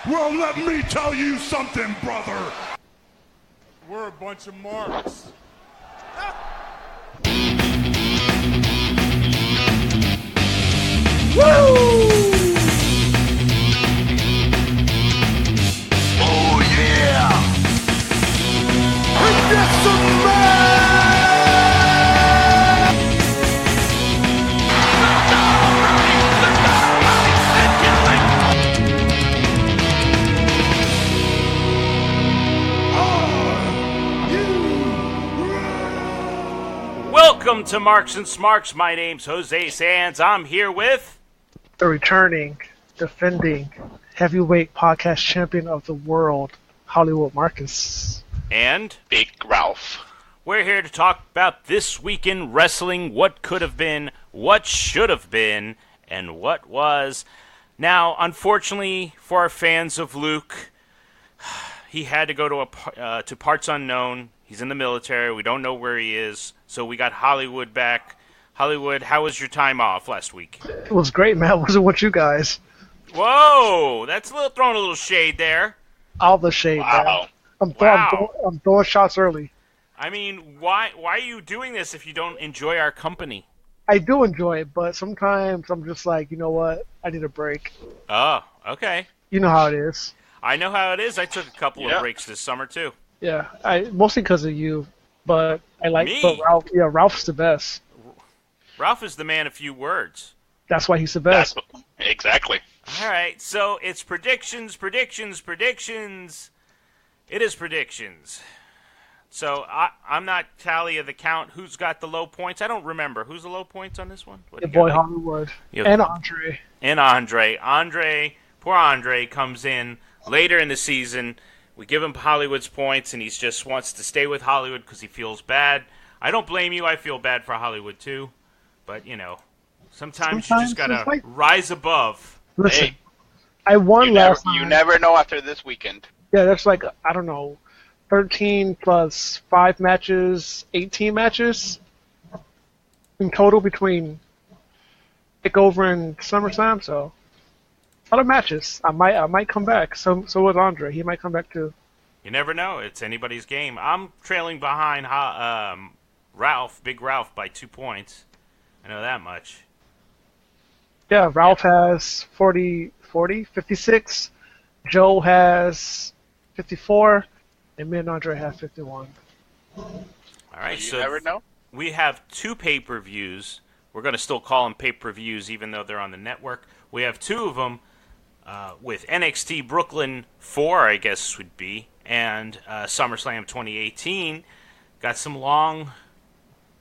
Well, let me tell you something, brother. We're a bunch of marks. Woo! Oh, yeah! And get some Welcome to Marks and Smarks. My name's Jose Sands. I'm here with the returning, defending, heavyweight podcast champion of the world, Hollywood Marcus. And Big Ralph. We're here to talk about this week in wrestling, what could have been, what should have been, and what was. Now, unfortunately for our fans of Luke, he had to go to parts unknown. He's in the military. We don't know where he is. So we got Hollywood back. Hollywood, how was your time off last week? It was great, man. It wasn't with you guys. Whoa, that's throwing a little shade there. All the shade, Wow. man. I'm throwing shots early. I mean, why are you doing this if you don't enjoy our company? I do enjoy it, but sometimes I'm just like, you know what? I need a break. Oh, okay. You know how it is. I know how it is. I took a couple of breaks this summer, too. Yeah, mostly because of you, but I like. Me? But Ralph, yeah, Ralph's the best. Ralph is the man of few words. That's why he's the best. Exactly. All right, so it's predictions. It is predictions. So I'm not tally of the count. Who's got the low points? I don't remember. Who's the low points on this one? Your boy Hollywood and Andre. And Andre. Poor Andre comes in later in the season. We give him Hollywood's points, and he just wants to stay with Hollywood because he feels bad. I don't blame you. I feel bad for Hollywood, too. But, sometimes you just got to rise above. Listen, Hey, I won last time. You never know after this weekend. Yeah, that's like, I don't know, 13 plus 5 matches, 18 matches in total between TakeOver and SummerSlam, so a lot of matches. I might come back. So would Andre. He might come back too. You never know. It's anybody's game. I'm trailing behind Big Ralph, by 2 points. I know that much. Yeah, Ralph has 56. Joe has 54. And me and Andre have 51. All right, You never know. We have 2 pay-per-views. We're going to still call them pay-per-views even though they're on the network. We have 2 of them with NXT Brooklyn 4, I guess would be, and SummerSlam 2018. Got some long...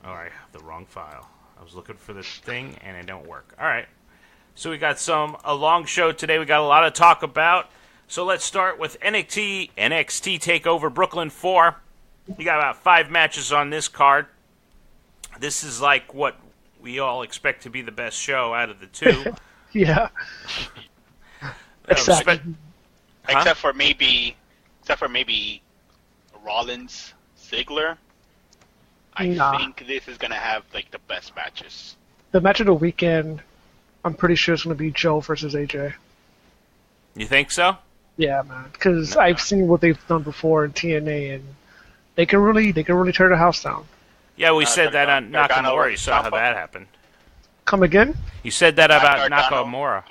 Oh, I have the wrong file. I was looking for this thing, and it don't work. All right. So we got a long show today. We got a lot to talk about. So let's start with NXT TakeOver Brooklyn 4. You got about 5 matches on this card. This is like what we all expect to be the best show out of the 2. Yeah. Except for maybe Rollins, Ziggler. I think this is gonna have like the best matches. The match of the weekend, I'm pretty sure it's going to be Joe versus AJ. You think so? Yeah, man. Because I've seen what they've done before in TNA, and they can really tear the house down. Yeah, we said that on Nakamura. You saw how that happened. Come again? You said that about Nakamura.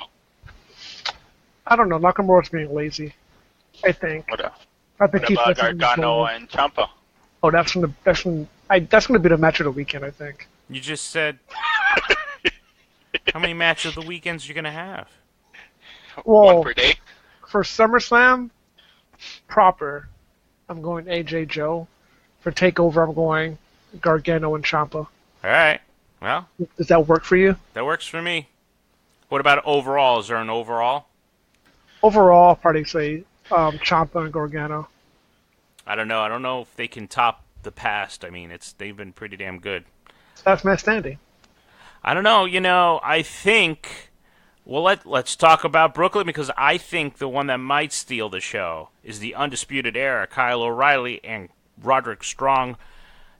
I don't know. Nakamura's being lazy. I think. What he's about Gargano and Ciampa? Oh, that's going to be the match of the weekend, I think. You just said how many matches of the weekends you're going to have? Well, 1 per day. For SummerSlam proper, I'm going AJ Joe. For TakeOver, I'm going Gargano and Ciampa. All right. Well, does that work for you? That works for me. What about overall? Is there an overall? Overall, I'll probably say Ciampa and Gargano. I don't know. I don't know if they can top the past. I mean, they've been pretty damn good. Last man standing. I don't know. I think... Well, let's talk about Brooklyn, because I think the one that might steal the show is the Undisputed Era, Kyle O'Reilly and Roderick Strong,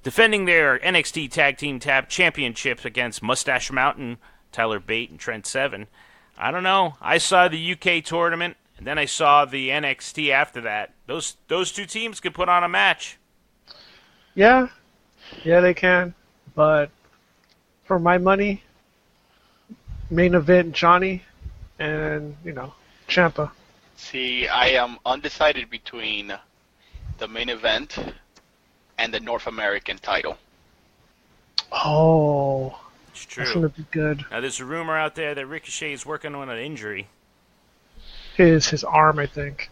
defending their NXT Tag Team Championships against Mustache Mountain, Tyler Bate, and Trent Seven. I don't know. I saw the UK tournament. And then I saw the NXT after that. Those two teams could put on a match. Yeah, they can. But for my money, main event Johnny and, Ciampa. See, I am undecided between the main event and the North American title. Oh, It's true. that's going to be good. Now, there's a rumor out there that Ricochet is working on an injury. His arm, I think.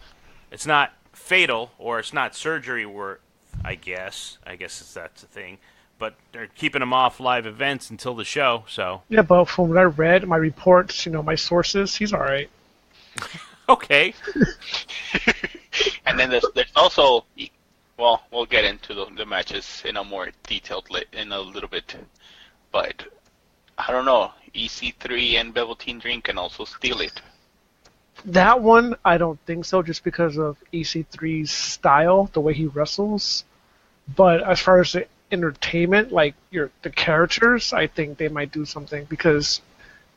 It's not fatal, or it's not surgery worth, I guess. That's the thing. But they're keeping him off live events until the show, so... Yeah, but from what I read, my reports, my sources, he's all right. Okay. And then there's also, well, we'll get into the matches in a more detailed in a little bit, but I don't know. EC3 and Velveteen Dream can also steal it. That one, I don't think so, just because of EC3's style, the way he wrestles. But as far as the entertainment, like the characters, I think they might do something, because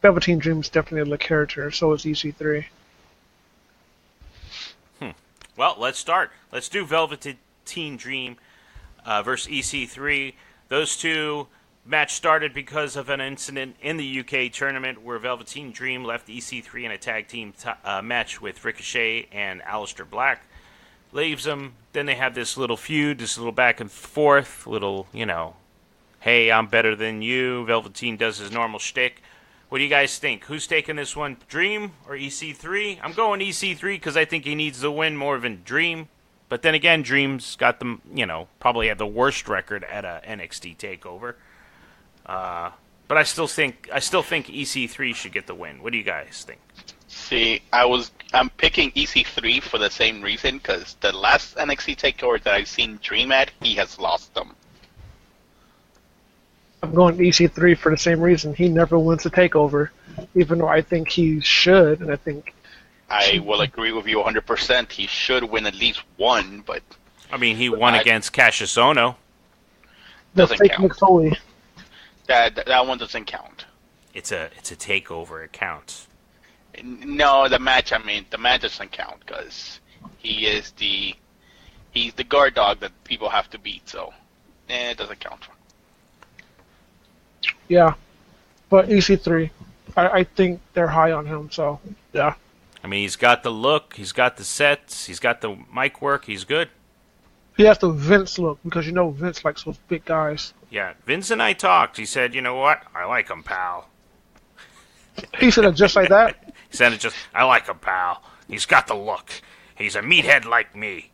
Velveteen Dream's definitely a character, so is EC3. Well, let's start. Let's do Velveteen Dream versus EC3. Those two match started because of an incident in the UK tournament where Velveteen Dream left EC3 in a tag team match with Ricochet and Aleister Black. Leaves them. Then they have this little feud, this little back and forth, little, hey, I'm better than you. Velveteen does his normal shtick. What do you guys think? Who's taking this one, Dream or EC3? I'm going EC3 because I think he needs the win more than Dream. But then again, Dream's got them, probably had the worst record at a NXT TakeOver. But I still think EC3 should get the win. What do you guys think? See, I'm picking EC3 for the same reason, because the last NXT TakeOver that I've seen Dream at, he has lost them. I'm going EC3 for the same reason. He never wins a takeover, even though I think he should, and I think... I will agree with you 100%. He should win at least one, but... I mean, he won against Cassius Ohno. Doesn't fake count. McFoley. That one doesn't count. It's a takeover. It counts. No, the match doesn't count, because he's the guard dog that people have to beat, so it doesn't count. Yeah, but EC3, I think they're high on him, so yeah. I mean, he's got the look, he's got the sets, he's got the mic work, he's good. He has the Vince look, because Vince likes those big guys. Yeah, Vince and I talked. He said, you know what? I like him, pal. He said it just like that? He said it just, I like him, pal. He's got the look. He's a meathead like me.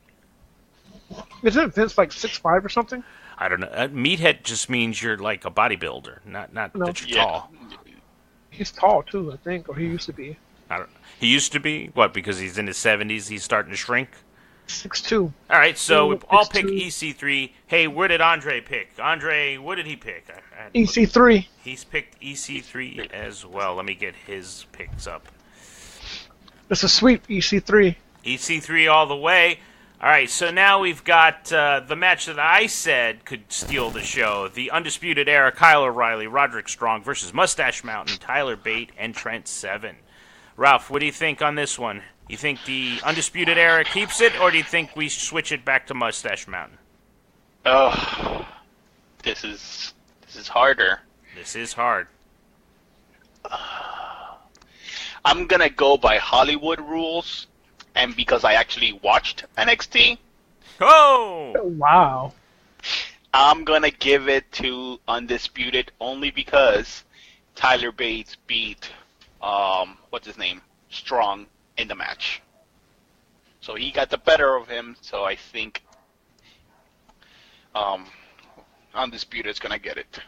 Isn't Vince like 6'5" or something? I don't know. Meathead just means you're like a bodybuilder, not that you're tall. He's tall, too, I think, or he used to be. He used to be? What, because he's in his 70s, he's starting to shrink? 6'2". All right, so we all pick 6'2". EC3. Hey, where did Andre pick? Andre, what did he pick? EC3. He's picked EC3 as well. Let me get his picks up. It's a sweep, EC3. EC3 all the way. All right, so now we've got the match that I said could steal the show. The Undisputed Era, Kyle O'Reilly, Roderick Strong versus Mustache Mountain, Tyler Bate, and Trent Seven. Ralph, what do you think on this one? You think the Undisputed Era keeps it, or do you think we switch it back to Mustache Mountain? Oh, this is harder. This is hard. I'm gonna go by Hollywood rules, and because I actually watched NXT, Oh! Wow. I'm gonna give it to Undisputed only because Tyler Bates beat what's his name? Strong in the match. So he got the better of him, so I think Undisputed is gonna get it.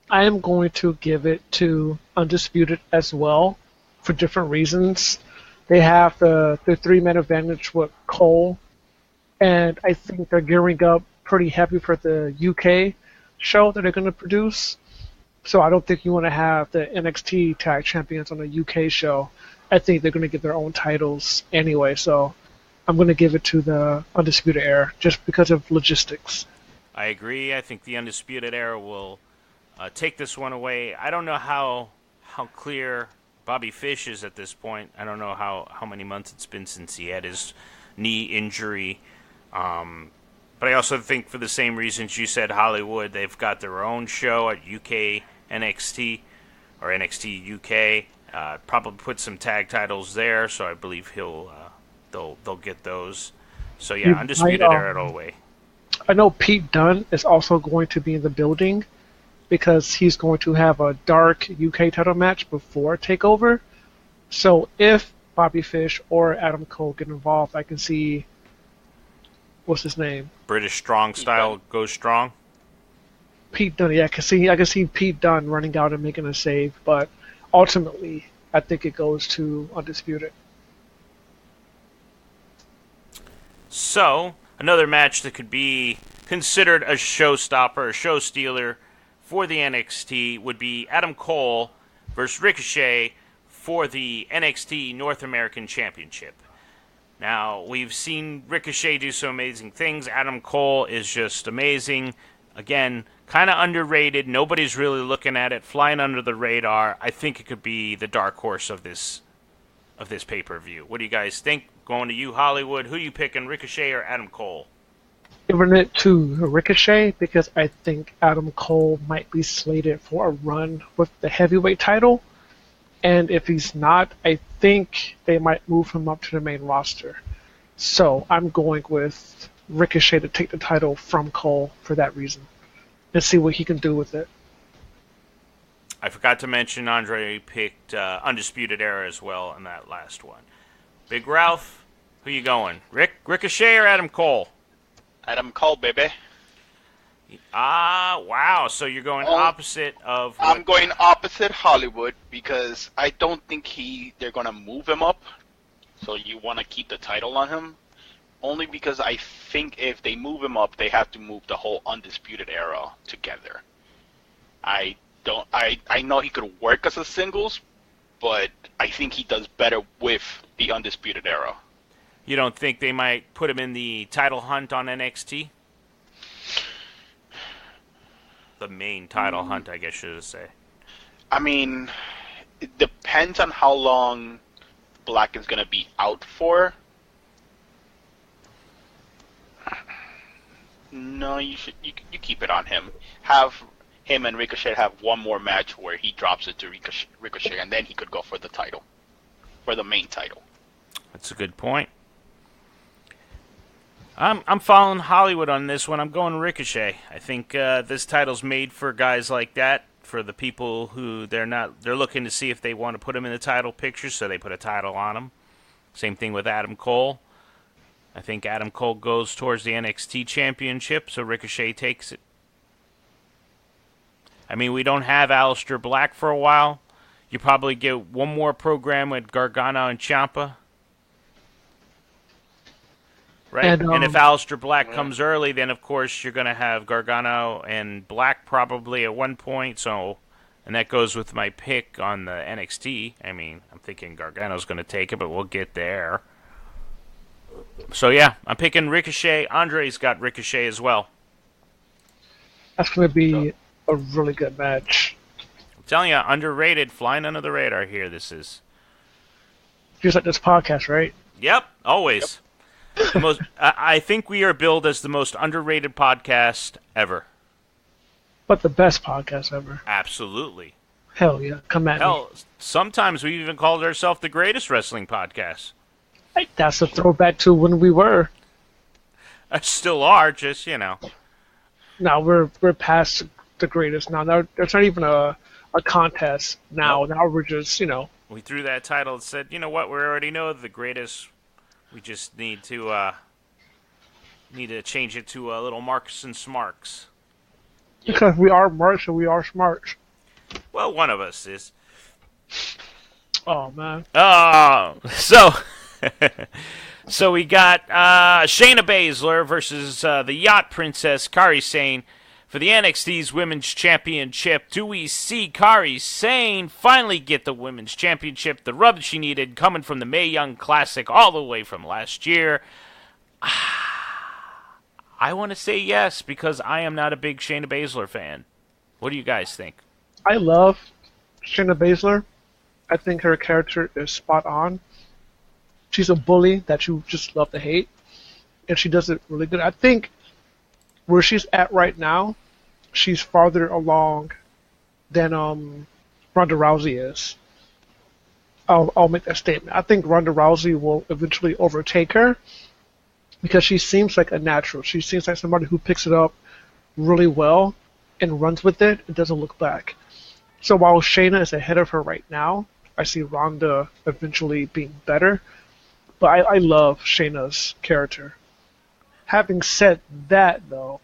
I am going to give it to Undisputed as well, for different reasons. They have the three-man advantage with Cole, and I think they're gearing up pretty heavy for the UK show that they're going to produce. So I don't think you want to have the NXT Tag Champions on the UK show. I think they're going to get their own titles anyway, so I'm going to give it to the Undisputed Era, just because of logistics. I agree. I think the Undisputed Era will take this one away. I don't know how clear Bobby Fish is at this point. I don't know how many months it's been since he had his knee injury. But I also think for the same reasons you said, Hollywood, they've got their own show at UK NXT or NXT UK. Probably put some tag titles there, so I believe they'll get those. So yeah, Undisputed Era all the way. I know Pete Dunne is also going to be in the building because he's going to have a dark UK title match before TakeOver. So if Bobby Fish or Adam Cole get involved, I can see, what's his name? British Strong Style goes strong. Pete Dunne, yeah, I can see Pete Dunne running out and making a save, but ultimately, I think it goes to Undisputed. So, another match that could be considered a showstopper, a show stealer for the NXT would be Adam Cole versus Ricochet for the NXT North American Championship. Now, we've seen Ricochet do some amazing things. Adam Cole is just amazing. Again, kind of underrated. Nobody's really looking at it. Flying under the radar. I think it could be the dark horse of this pay-per-view. What do you guys think? Going to you, Hollywood. Who you picking, Ricochet or Adam Cole? Giving it to Ricochet because I think Adam Cole might be slated for a run with the heavyweight title. And if he's not, I think they might move him up to the main roster. So I'm going with Ricochet to take the title from Cole for that reason and see what he can do with it. I forgot to mention Andre picked Undisputed Era as well in that last one. Big Ralph, who you going? Ricochet or Adam Cole? Adam Cole, baby. Wow. So you're going opposite of... I'm going opposite Hollywood because I don't think they're going to move him up. So you want to keep the title on him. Only because I think if they move him up, they have to move the whole Undisputed Era together. I know he could work as a singles, but I think he does better with the Undisputed Era. You don't think they might put him in the title hunt on NXT? The main title hunt, I guess you should say. I mean, it depends on how long Black is going to be out for. No, you keep it on him. Have him and Ricochet have one more match where he drops it to Ricochet, and then he could go for the title, for the main title. That's a good point. I'm following Hollywood on this one. I'm going Ricochet. I think this title's made for guys like that, for the people who they're looking to see if they want to put him in the title picture, so they put a title on him. Same thing with Adam Cole. I think Adam Cole goes towards the NXT Championship, so Ricochet takes it. I mean, we don't have Aleister Black for a while. You probably get one more program with Gargano and Ciampa. Right? And if Aleister Black comes early, then of course you're going to have Gargano and Black probably at one point. So, and that goes with my pick on the NXT. I mean, I'm thinking Gargano's going to take it, but we'll get there. So yeah, I'm picking Ricochet. Andre's got Ricochet as well. That's going to be a really good match. I'm telling you, underrated, flying under the radar here. This is just like this podcast, right? Yep, always. Yep. I think we are billed as the most underrated podcast ever. But the best podcast ever. Absolutely. Hell yeah, come at me. Sometimes we've even called ourselves the greatest wrestling podcast. That's a throwback to when we were. Still are, just, you know. No, we're past the greatest now. There's not even a contest now. Nope. Now we're just, you know. We threw that title and said, you know what, we already know the greatest. We just need to change it to a little Marks and Smarks. Because we are Marks and we are Smarks. Well, one of us is. Oh, man. So we got Shayna Baszler versus the Yacht Princess, Kairi Sane, for the NXT's Women's Championship. Do we see Kairi Sane finally get the Women's Championship, the rub she needed, coming from the Mae Young Classic all the way from last year? I want to say yes, because I am not a big Shayna Baszler fan. What do you guys think? I love Shayna Baszler. I think her character is spot on. She's a bully that you just love to hate, and she does it really good. I think where she's at right now, she's farther along than Ronda Rousey is. I'll make that statement. I think Ronda Rousey will eventually overtake her because she seems like a natural. She seems like somebody who picks it up really well and runs with it and doesn't look back. So while Shayna is ahead of her right now, I see Ronda eventually being better. But I love Shayna's character. Having said that, though,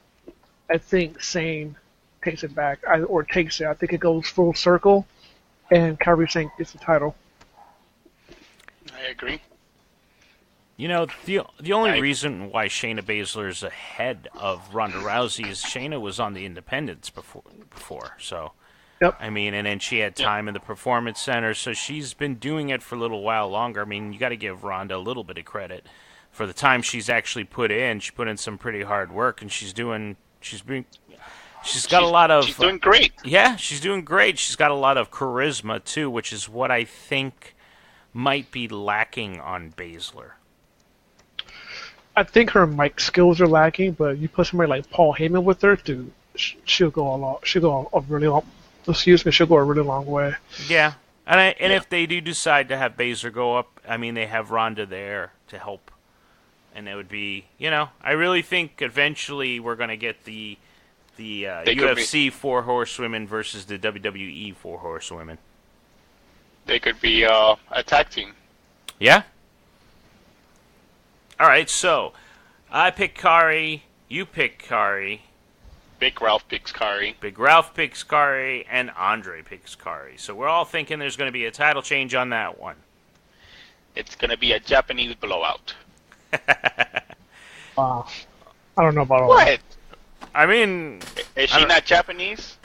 I think Sane takes it back, or takes it. I think it goes full circle, and Kairi Sane gets the title. I agree. You know, the only reason why Shayna Baszler is ahead of Ronda Rousey is Shayna was on the Independents before. So, Yep. I mean, and then she had time in the Performance Center, so she's been doing it for a little while longer. I mean, you got to give Ronda a little bit of credit for the time she's actually put in. She put in some pretty hard work, and she's doing She's got a lot of... She's doing great. Yeah, she's doing great. She's got a lot of charisma, too, which is what I think might be lacking on Baszler. I think her mic skills are lacking, but you put somebody like Paul Heyman with her, dude, she'll go a lot. She'll go a really long... Excuse me, she'll go a really long way. Yeah, and if they do decide to have Baszler go up, I mean, they have Ronda there to help. And it would be, you know, I really think eventually we're going to get the UFC 4 Horsewomen versus the WWE 4 Horsewomen. They could be a tag team. Yeah? All right, so I pick Kairi, you pick Kairi. Big Ralph picks Kairi. Big Ralph picks Kairi, and Andre picks Kairi. So we're all thinking there's going to be a title change on that one. It's going to be a Japanese blowout. I don't know about all that. What? I mean... Is she not Japanese?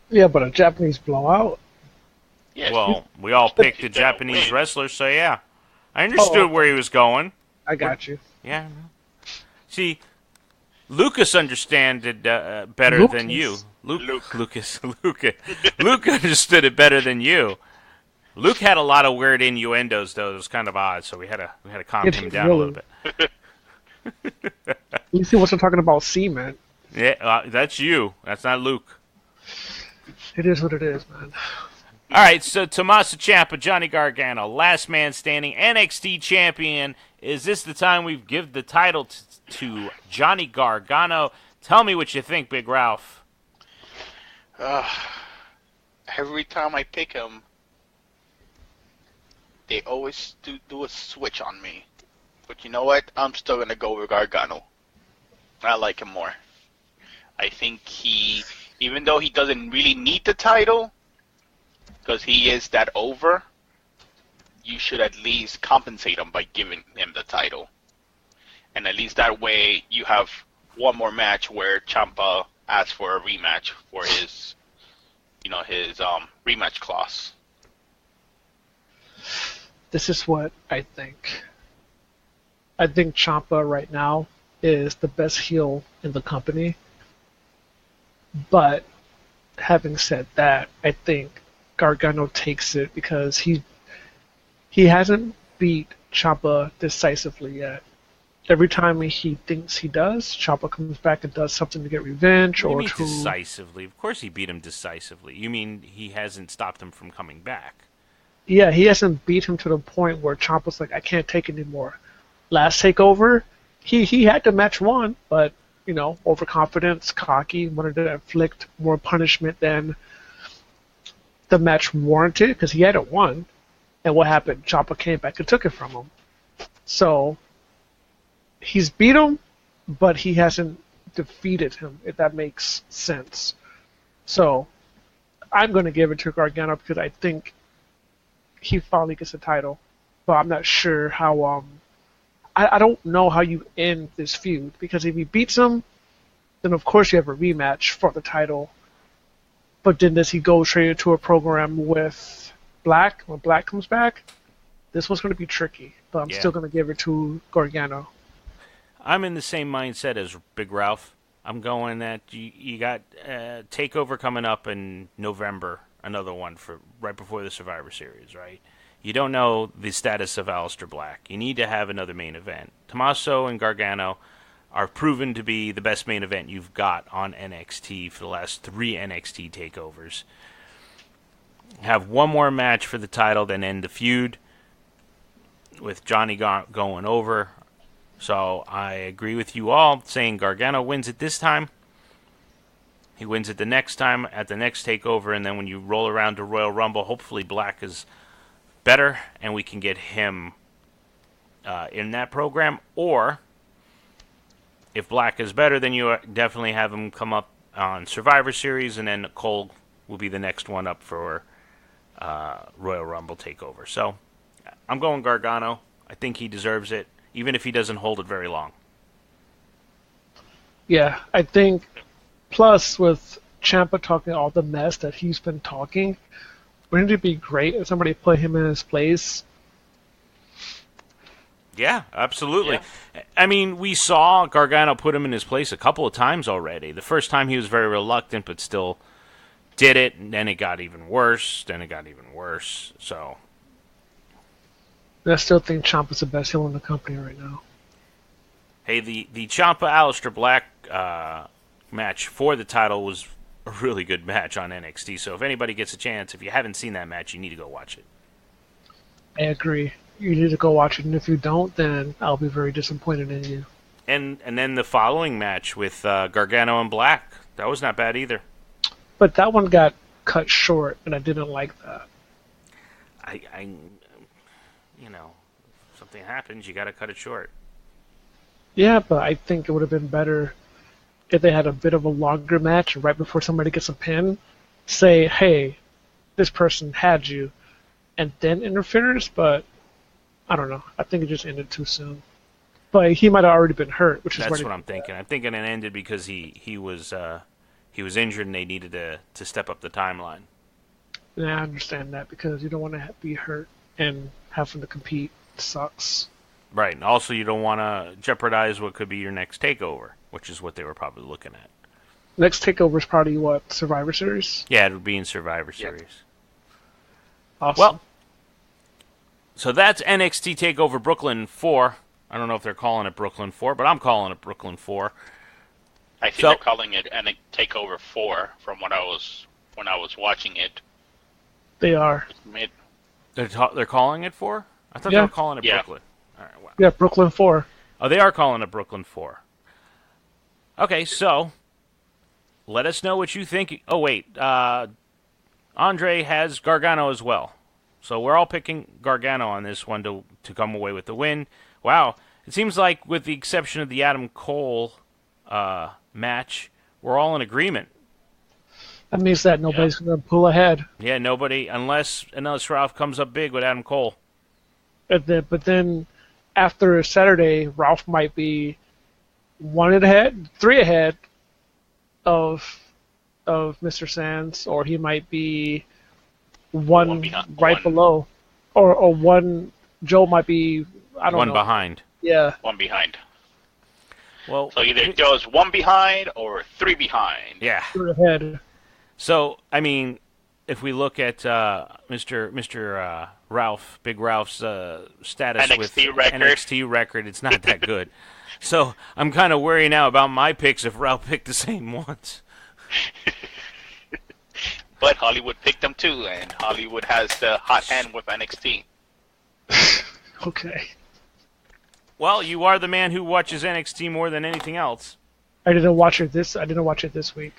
Yeah, but a Japanese blowout? Yes. Well, we all picked the She's gonna Japanese win. wrestler, so yeah. I understood where he was going. I got you. Yeah. See, Lucas understood it better than you. Luke understood it better than you. Luke had a lot of weird innuendos, though. It was kind of odd, so we had to calm him down a little bit. You see what I'm talking about, cement. Yeah, that's you. That's not Luke. It is what it is, man. All right, so Tommaso Ciampa, Johnny Gargano, last man standing, NXT champion. Is this the time we give the title to Johnny Gargano? Tell me what you think, Big Ralph. Every time I pick him, they always do a switch on me. But you know what? I'm still going to go with Gargano. I like him more. I think even though he doesn't really need the title, because he is that over, you should at least compensate him by giving him the title. And at least that way you have one more match where Ciampa asks for a rematch for his rematch clause. This is what I think. I think Ciampa right now is the best heel in the company. But having said that, I think Gargano takes it because he hasn't beat Ciampa decisively yet. Every time he thinks he does, Ciampa comes back and does something to get revenge What do or you to mean decisively? Of course he beat him decisively. You mean he hasn't stopped him from coming back? Yeah, he hasn't beat him to the point where Ciampa's like, I can't take it anymore. Last TakeOver, he had the match won, but, you know, overconfidence, cocky, wanted to inflict more punishment than the match warranted because he had it won. And what happened? Ciampa came back and took it from him. So he's beat him, but he hasn't defeated him, if that makes sense. So I'm going to give it to Gargano because I think he finally gets a title. But I'm not sure how... I don't know how you end this feud because if he beats him, then of course you have a rematch for the title. But then does he go straight into a program with Black when Black comes back? This one's going to be tricky, but I'm still going to give it to Gargano. I'm in the same mindset as Big Ralph. I'm going that you got TakeOver coming up in November. another one for right before the Survivor Series, right? You don't know the status of Aleister Black. You need to have another main event. Tommaso and Gargano are proven to be the best main event you've got on NXT for the last 3 NXT takeovers. Have one more match for the title, then end the feud with Johnny going over. So I agree with you all, saying Gargano wins it this time. He wins it the next time at the next takeover, and then when you roll around to Royal Rumble, hopefully Black is better, and we can get him in that program. Or if Black is better, then you definitely have him come up on Survivor Series, and then Cole will be the next one up for Royal Rumble takeover. So I'm going Gargano. I think he deserves it, even if he doesn't hold it very long. Yeah, I think, plus with Ciampa talking all the mess that he's been talking, wouldn't it be great if somebody put him in his place? Yeah, absolutely. Yeah. I mean, we saw Gargano put him in his place a couple of times already. The first time he was very reluctant, but still did it, and then it got even worse, so... I still think Ciampa's the best heel in the company right now. Hey, the Ciampa-Aleister Black match for the title was a really good match on NXT, so if anybody gets a chance, if you haven't seen that match, you need to go watch it. I agree. You need to go watch it, and if you don't, then I'll be very disappointed in you. And then the following match with Gargano and Black, that was not bad either. But that one got cut short, and I didn't like that. You know, if something happens, you got to cut it short. Yeah, but I think it would have been better if they had a bit of a longer match right before somebody gets a pin. Say, hey, this person had you, and then interferes, but I don't know. I think it just ended too soon. But he might have already been hurt, which is that's what I'm thinking. I'm thinking it ended because he was injured and they needed to step up the timeline. Yeah, I understand that because you don't want to be hurt and having to compete sucks. Right, and also you don't want to jeopardize what could be your next takeover, which is what they were probably looking at. Next takeover is probably what, Survivor Series? Yeah, it would be in Survivor Series. Awesome. Well, so that's NXT TakeOver Brooklyn 4. I don't know if they're calling it Brooklyn 4, but I'm calling it Brooklyn 4. I think they're calling it TakeOver 4 from when I was watching it. They are. They're calling it 4? I thought they were calling it Brooklyn. All right, wow. Yeah, Brooklyn 4. Oh, they are calling it Brooklyn 4. Okay, so let us know what you think. Oh, wait. Andre has Gargano as well. So we're all picking Gargano on this one to come away with the win. Wow. It seems like, with the exception of the Adam Cole match, we're all in agreement. That means that nobody's going to pull ahead. Yeah, nobody, unless Ralph comes up big with Adam Cole. But then after Saturday, Ralph might be 3 ahead of Mr. Sands, or he might be one below, or one. Joe might be one behind. Yeah, one behind. Well, so either Joe's 1 behind or 3 behind. Yeah, 3 ahead. So I mean, if we look at Mr. Ralph, Big Ralph's status NXT with record. NXT record, it's not that good. So I'm kind of worried now about my picks if Ralph picked the same ones. But Hollywood picked them too, and Hollywood has the hot hand with NXT. Okay. Well, you are the man who watches NXT more than anything else. I didn't watch it this week.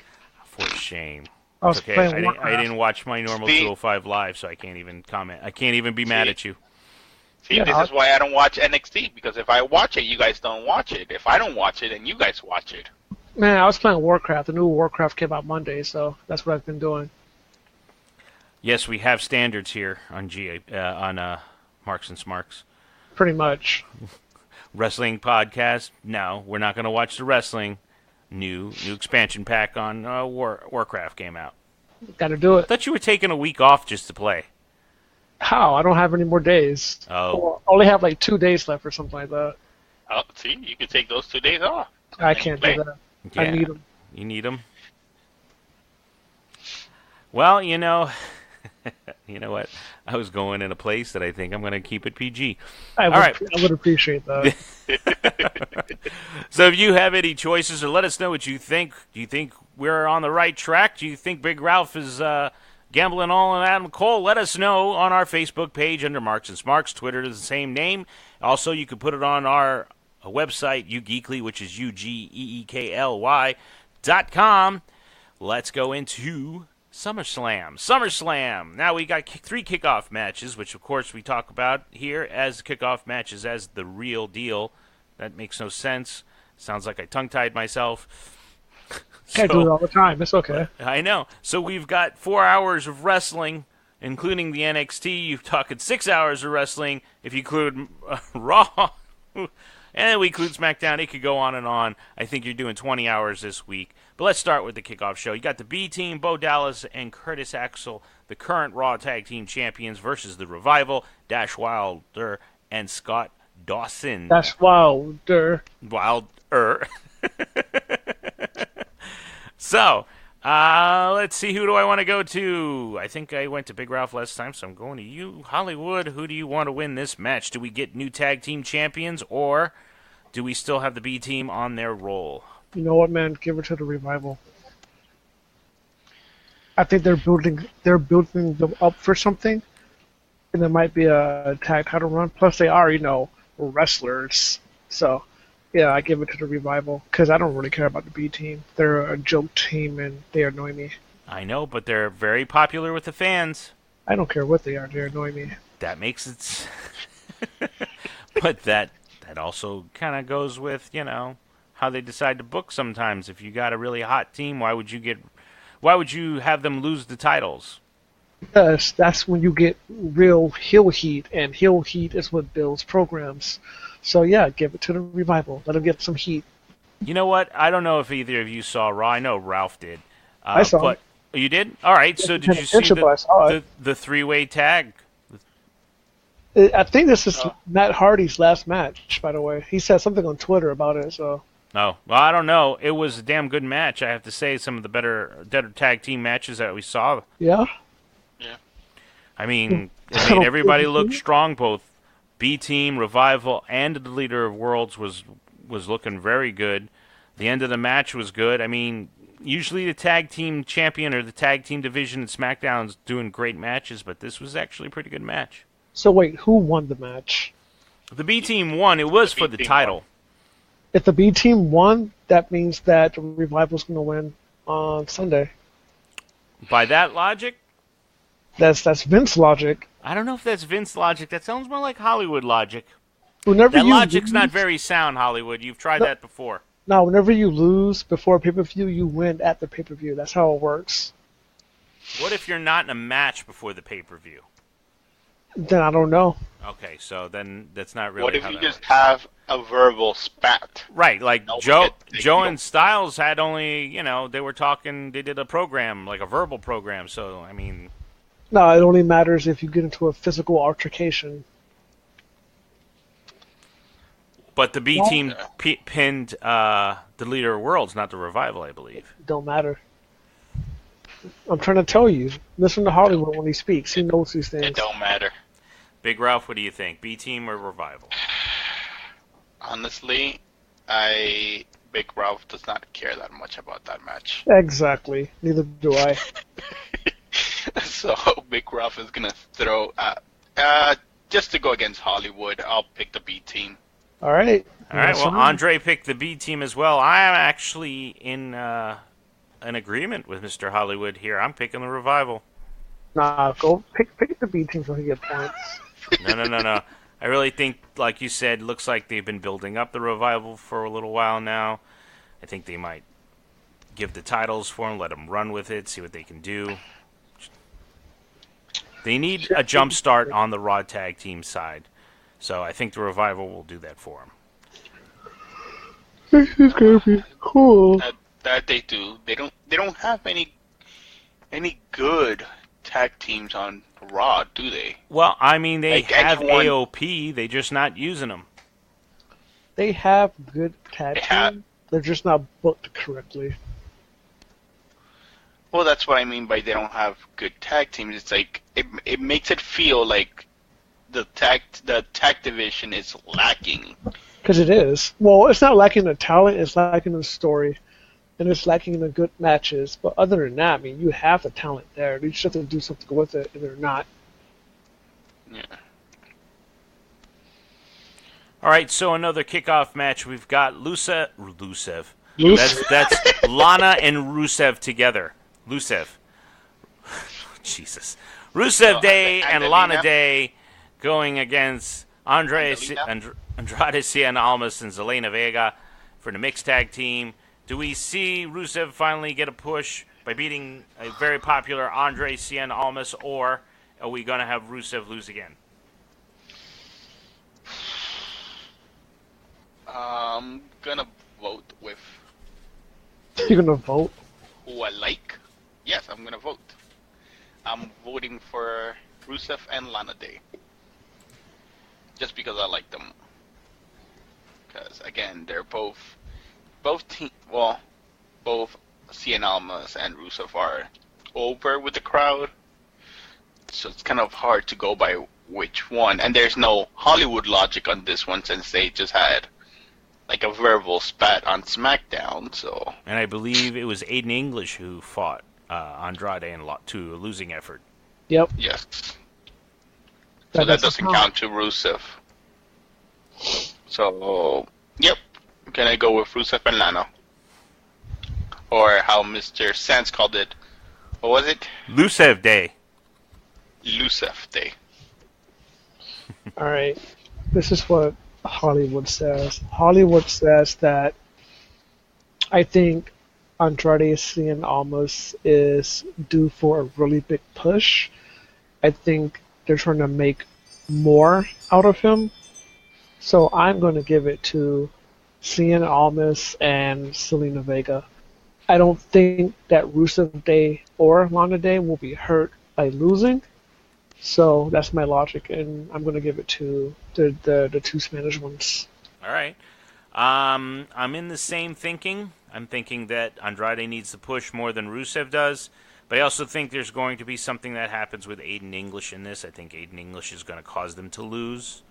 For shame. I was playing I didn't watch my normal 205 live, so I can't even comment. I can't even be mad at you. See, this is why I don't watch NXT, because if I watch it, you guys don't watch it. If I don't watch it, then you guys watch it. Man, I was playing Warcraft. The new Warcraft came out Monday, so that's what I've been doing. Yes, we have standards here on Marks and Smarks. Pretty much. Wrestling podcast? No, we're not going to watch the wrestling. New expansion pack on Warcraft came out. Got to do it. I thought you were taking a week off just to play. How? I don't have any more days. Oh. I only have like 2 days left or something like that. Oh, see, you can take those 2 days off. I can't do that. Yeah. I need them. You need them? Well, You know what? I was going in a place that I think I'm going to keep it PG. I All right. would appreciate that. So if you have any choices, or let us know what you think. Do you think we're on the right track? Do you think Big Ralph is gambling all on Adam Cole? Let us know on our Facebook page under Marks and Smarks. Twitter is the same name. Also, you can put it on our website, UGeekly, which is UGeekly.com. Let's go into SummerSlam. Now we got 3 kickoff matches, which of course we talk about here as kickoff matches as the real deal. That makes no sense. Sounds like I tongue-tied myself. I do it all the time. It's okay. I know. So we've got 4 hours of wrestling, including the NXT. You're talking 6 hours of wrestling if you include Raw. And we include Smackdown. It could go on and on. I think you're doing 20 hours this week. But let's start with the kickoff show. You got the B Team, Bo Dallas and Curtis Axel, the current Raw Tag Team Champions, versus the Revival, Dash Wilder and Scott Dawson. That's Wilder. So, let's see. Who do I want to go to? I think I went to Big Ralph last time, so I'm going to you, Hollywood. Who do you want to win this match? Do we get new tag team champions, or do we still have the B Team on their roll? You know what, man? Give it to the Revival. I think they're building them up for something, and there might be a tag title run. Plus, they are, wrestlers. So, yeah, I give it to the Revival because I don't really care about the B Team. They're a joke team, and they annoy me. I know, but they're very popular with the fans. I don't care what they are. They annoy me. That makes it... But that also kind of goes with, how they decide to book sometimes. If you got a really hot team, why would you have them lose the titles? Because that's when you get real heel heat, and heel heat is what builds programs. So yeah, give it to the Revival. Let them get some heat. You know what? I don't know if either of you saw Raw. I know Ralph did. I saw but it. You did? All right. So did you see the three-way tag? I think this is Matt Hardy's last match, by the way. He said something on Twitter about it. So. Oh, well, I don't know. It was a damn good match. I have to say, some of the better tag team matches that we saw. Yeah? Yeah. I mean, it made everybody look strong. Both B-Team, Revival, and the Leader of Worlds was looking very good. The end of the match was good. I mean, usually the tag team champion or the tag team division in SmackDown's doing great matches, but this was actually a pretty good match. So wait, who won the match? The B-Team won. It was for the title. If the B Team won, that means that the Revival's going to win on Sunday. By that logic? That's Vince logic. I don't know if that's Vince logic. That sounds more like Hollywood logic. Whenever that logic's not very sound, Hollywood. You've tried that before. No, whenever you lose before pay-per-view, you win at the pay-per-view. That's how it works. What if you're not in a match before the pay-per-view? Then I don't know. Okay, so then that's not really. What if how you that just works. have a verbal spat? Right, like No, Joe and Styles had only, they were talking, they did a program, like a verbal program, so, I mean... No, it only matters if you get into a physical altercation. But the B team pinned the Leader of Worlds, not the Revival, I believe. Don't matter. I'm trying to tell you. Listen to Hollywood when he speaks. He knows these things. It don't matter. Big Ralph, what do you think? B team or Revival? Honestly, Big Ralph does not care that much about that match. Exactly. Neither do I. So Big Ralph is gonna throw just to go against Hollywood. I'll pick the B Team. All right. Well, Andre picked the B team as well. I am actually in an agreement with Mr. Hollywood here. I'm picking the Revival. Nah, go pick the B Team so he get points. No. I really think, like you said, looks like they've been building up the Revival for a little while now. I think they might give the titles for them, let them run with it, see what they can do. They need a jump start on the Raw Tag Team side. So I think the Revival will do that for them. This is gonna be cool. That they do. They don't have any good tag teams on Raw, do they? Well, I mean, they Like have anyone- AOP. They're just not using them. They have good tag team. They're just not booked correctly. Well, that's what I mean by they don't have good tag teams. It's like it makes it feel like the tag division is lacking. Because it is. Well, it's not lacking the talent, it's lacking the story, and it's lacking the good matches. But other than that, I mean, you have the talent there. You just have to do something with it, and they're not. Yeah. All right, so another kickoff match. We've got Rusev. That's Lana and Rusev together. Jesus. Rusev Day and Lana Day going against Andrade Cien Almas and Zelina Vega for the mixed tag team. Do we see Rusev finally get a push by beating a very popular Andrade Cien Almas, or are we going to have Rusev lose again? I'm gonna vote with You're gonna vote? who I like. Yes, I'm gonna vote. I'm voting for Rusev and Lana Day. Just because I like them. Because again, they're both Cien Almas and Rusev are over with the crowd. So it's kind of hard to go by which one. And there's no Hollywood logic on this one since they just had like a verbal spat on Smackdown. So. And I believe it was Aiden English who fought Andrade to a losing effort. Yep. Yes. So that doesn't count to Rusev. So, yep. Can I go with Rusev and Lana? Or how Mr. Sands called it. What was it? Rusev Day. Rusev Day. All right. This is what Hollywood says. Hollywood says that I think Andrade Cien Almas is due for a really big push. I think they're trying to make more out of him. So I'm going to give it to Cien Almas and Zelina Vega. I don't think that Rusev Day or Lana Day will be hurt by losing. So that's my logic, and I'm going to give it to the two Spanish ones. All right. I'm in the same thinking. I'm thinking that Andrade needs to push more than Rusev does, but I also think there's going to be something that happens with Aiden English in this. I think Aiden English is going to cause them to lose.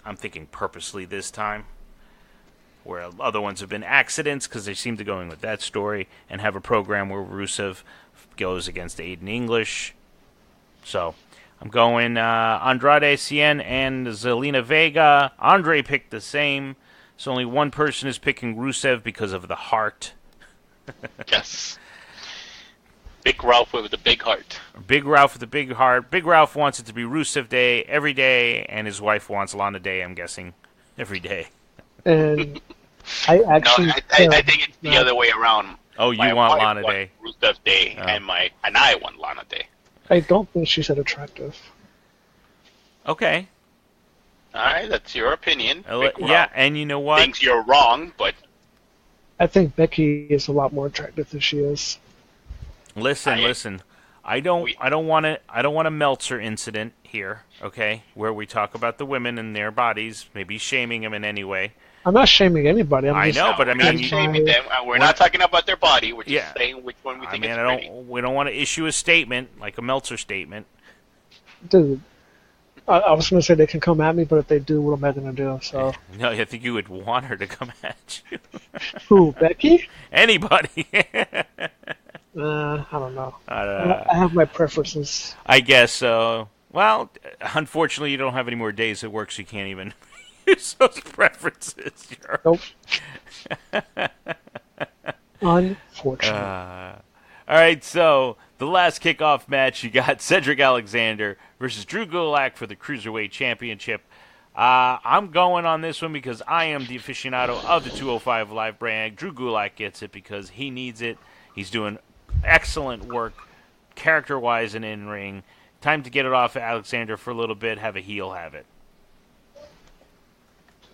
I'm thinking purposely this time, where other ones have been accidents because they seem to go in with that story and have a program where Rusev goes against Aiden English. So I'm going Andrade Cien and Zelina Vega. Andre picked the same. So only one person is picking Rusev because of the heart. Yes. Big Ralph with the big heart. Big Ralph with the big heart. Big Ralph wants it to be Rusev Day every day, and his wife wants Lana Day, I'm guessing, every day. And I actually... No, I think it's the other way around. Oh, you want Lana Day. Rusev Day, and I want Lana Day. I don't think she's that attractive. Okay. All right, that's your opinion. Yeah, and you know what? Thinks you're wrong, but I think Becky is a lot more attractive than she is. Listen. I don't want a Meltzer incident here, okay? Where we talk about the women and their bodies, maybe shaming them in any way. I'm not shaming anybody. I know, but I mean, we're not shaming them. We're not talking about their body. We're just saying which one we think is pretty. We don't want to issue a statement like a Meltzer statement. Dude, I was going to say they can come at me, but if they do, what am I going to do? So. No, I think you would want her to come at you. Who, Becky? Anybody. I don't know. I have my preferences. I guess so. Well, unfortunately, you don't have any more days at work, so you can't even use those preferences. Nope. Unfortunately. All right, so the last kickoff match, you got Cedric Alexander versus Drew Gulak for the Cruiserweight Championship. I'm going on this one because I am the aficionado of the 205 Live brand. Drew Gulak gets it because he needs it. He's doing excellent work, character-wise and in-ring. Time to get it off of Alexander for a little bit, have a heel have it.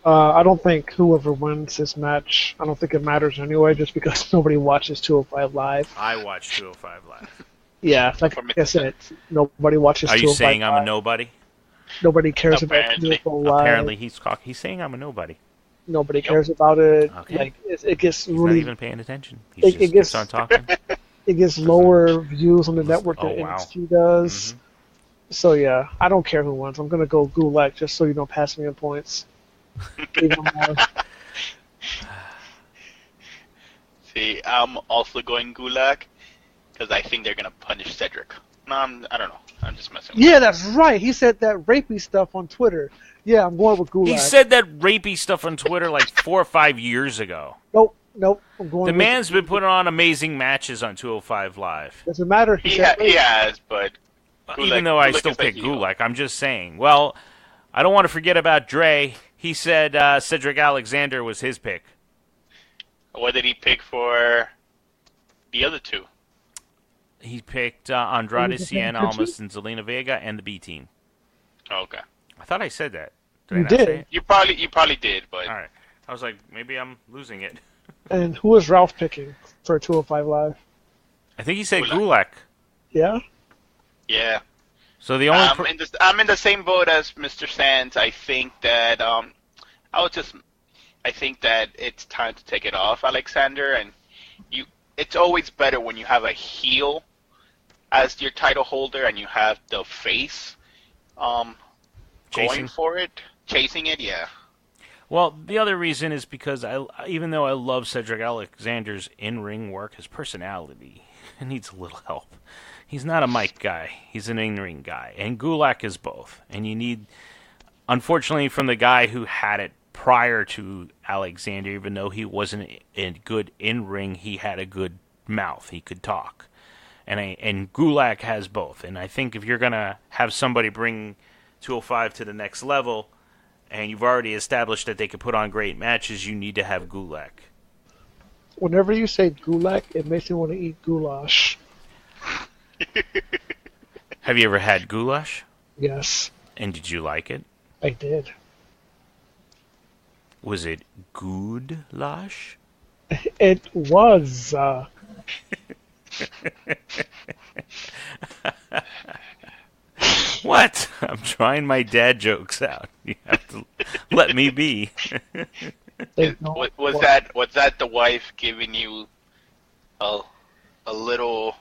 I don't think whoever wins this match, I don't think it matters anyway, just because nobody watches 205 Live. I watch 205 Live. Yeah, like I said, nobody watches 205 Live. Are you saying I'm a nobody? Nobody cares about 205 Live. Apparently he's saying I'm a nobody. Nobody cares about it. Okay. Like it gets he's really... not even paying attention. He just gets on talking. it gets lower views on the network than wow. NXT does. So yeah, I don't care who wins. I'm gonna go Gulak just so you don't pass me in points. Even more. See, I'm also going Gulak because I think they're gonna punish Cedric. No, I don't know. I'm just messing with Yeah, that's right. He said that rapey stuff on Twitter. Yeah, I'm going with Gulak. He said that rapey stuff on Twitter like 4 or 5 years ago. Nope. I'm going. The with man's been putting on amazing matches on 205 Live. Doesn't matter. He has, but Even though I Gulak still is the pick heel. Gulak, I'm just saying. Well, I don't want to forget about Dre. He said Cedric Alexander was his pick. What did he pick for the other two? He picked Andrade Cien, Almas, and Zelina Vega, and the B team. Okay. I thought I said that. You I not did. say it? You probably did, but All right. I was like, maybe I'm losing it. And who was Ralph picking for 205 Live? I think he said Gulak. Gulak. Yeah. yeah. So the only I'm in the same boat as Mr. Sands. I think that I think that it's time to take it off, Alexander, and it's always better when you have a heel as your title holder and you have the face going for it, chasing it, yeah. Well, the other reason is because even though I love Cedric Alexander's in-ring work, his personality needs a little help. He's not a mic guy. He's an in-ring guy. And Gulak is both. And you need, unfortunately, from the guy who had it prior to Alexander, even though he wasn't a good in-ring, he had a good mouth. He could talk. And Gulak has both. And I think if you're going to have somebody bring 205 to the next level, and you've already established that they can put on great matches, you need to have Gulak. Whenever you say Gulak, it makes me want to eat goulash. Have you ever had goulash? Yes, And did you like it? I did. Was it goulash? It was. What? I'm trying my dad jokes out. You have to let me be. Was that the wife giving you a little,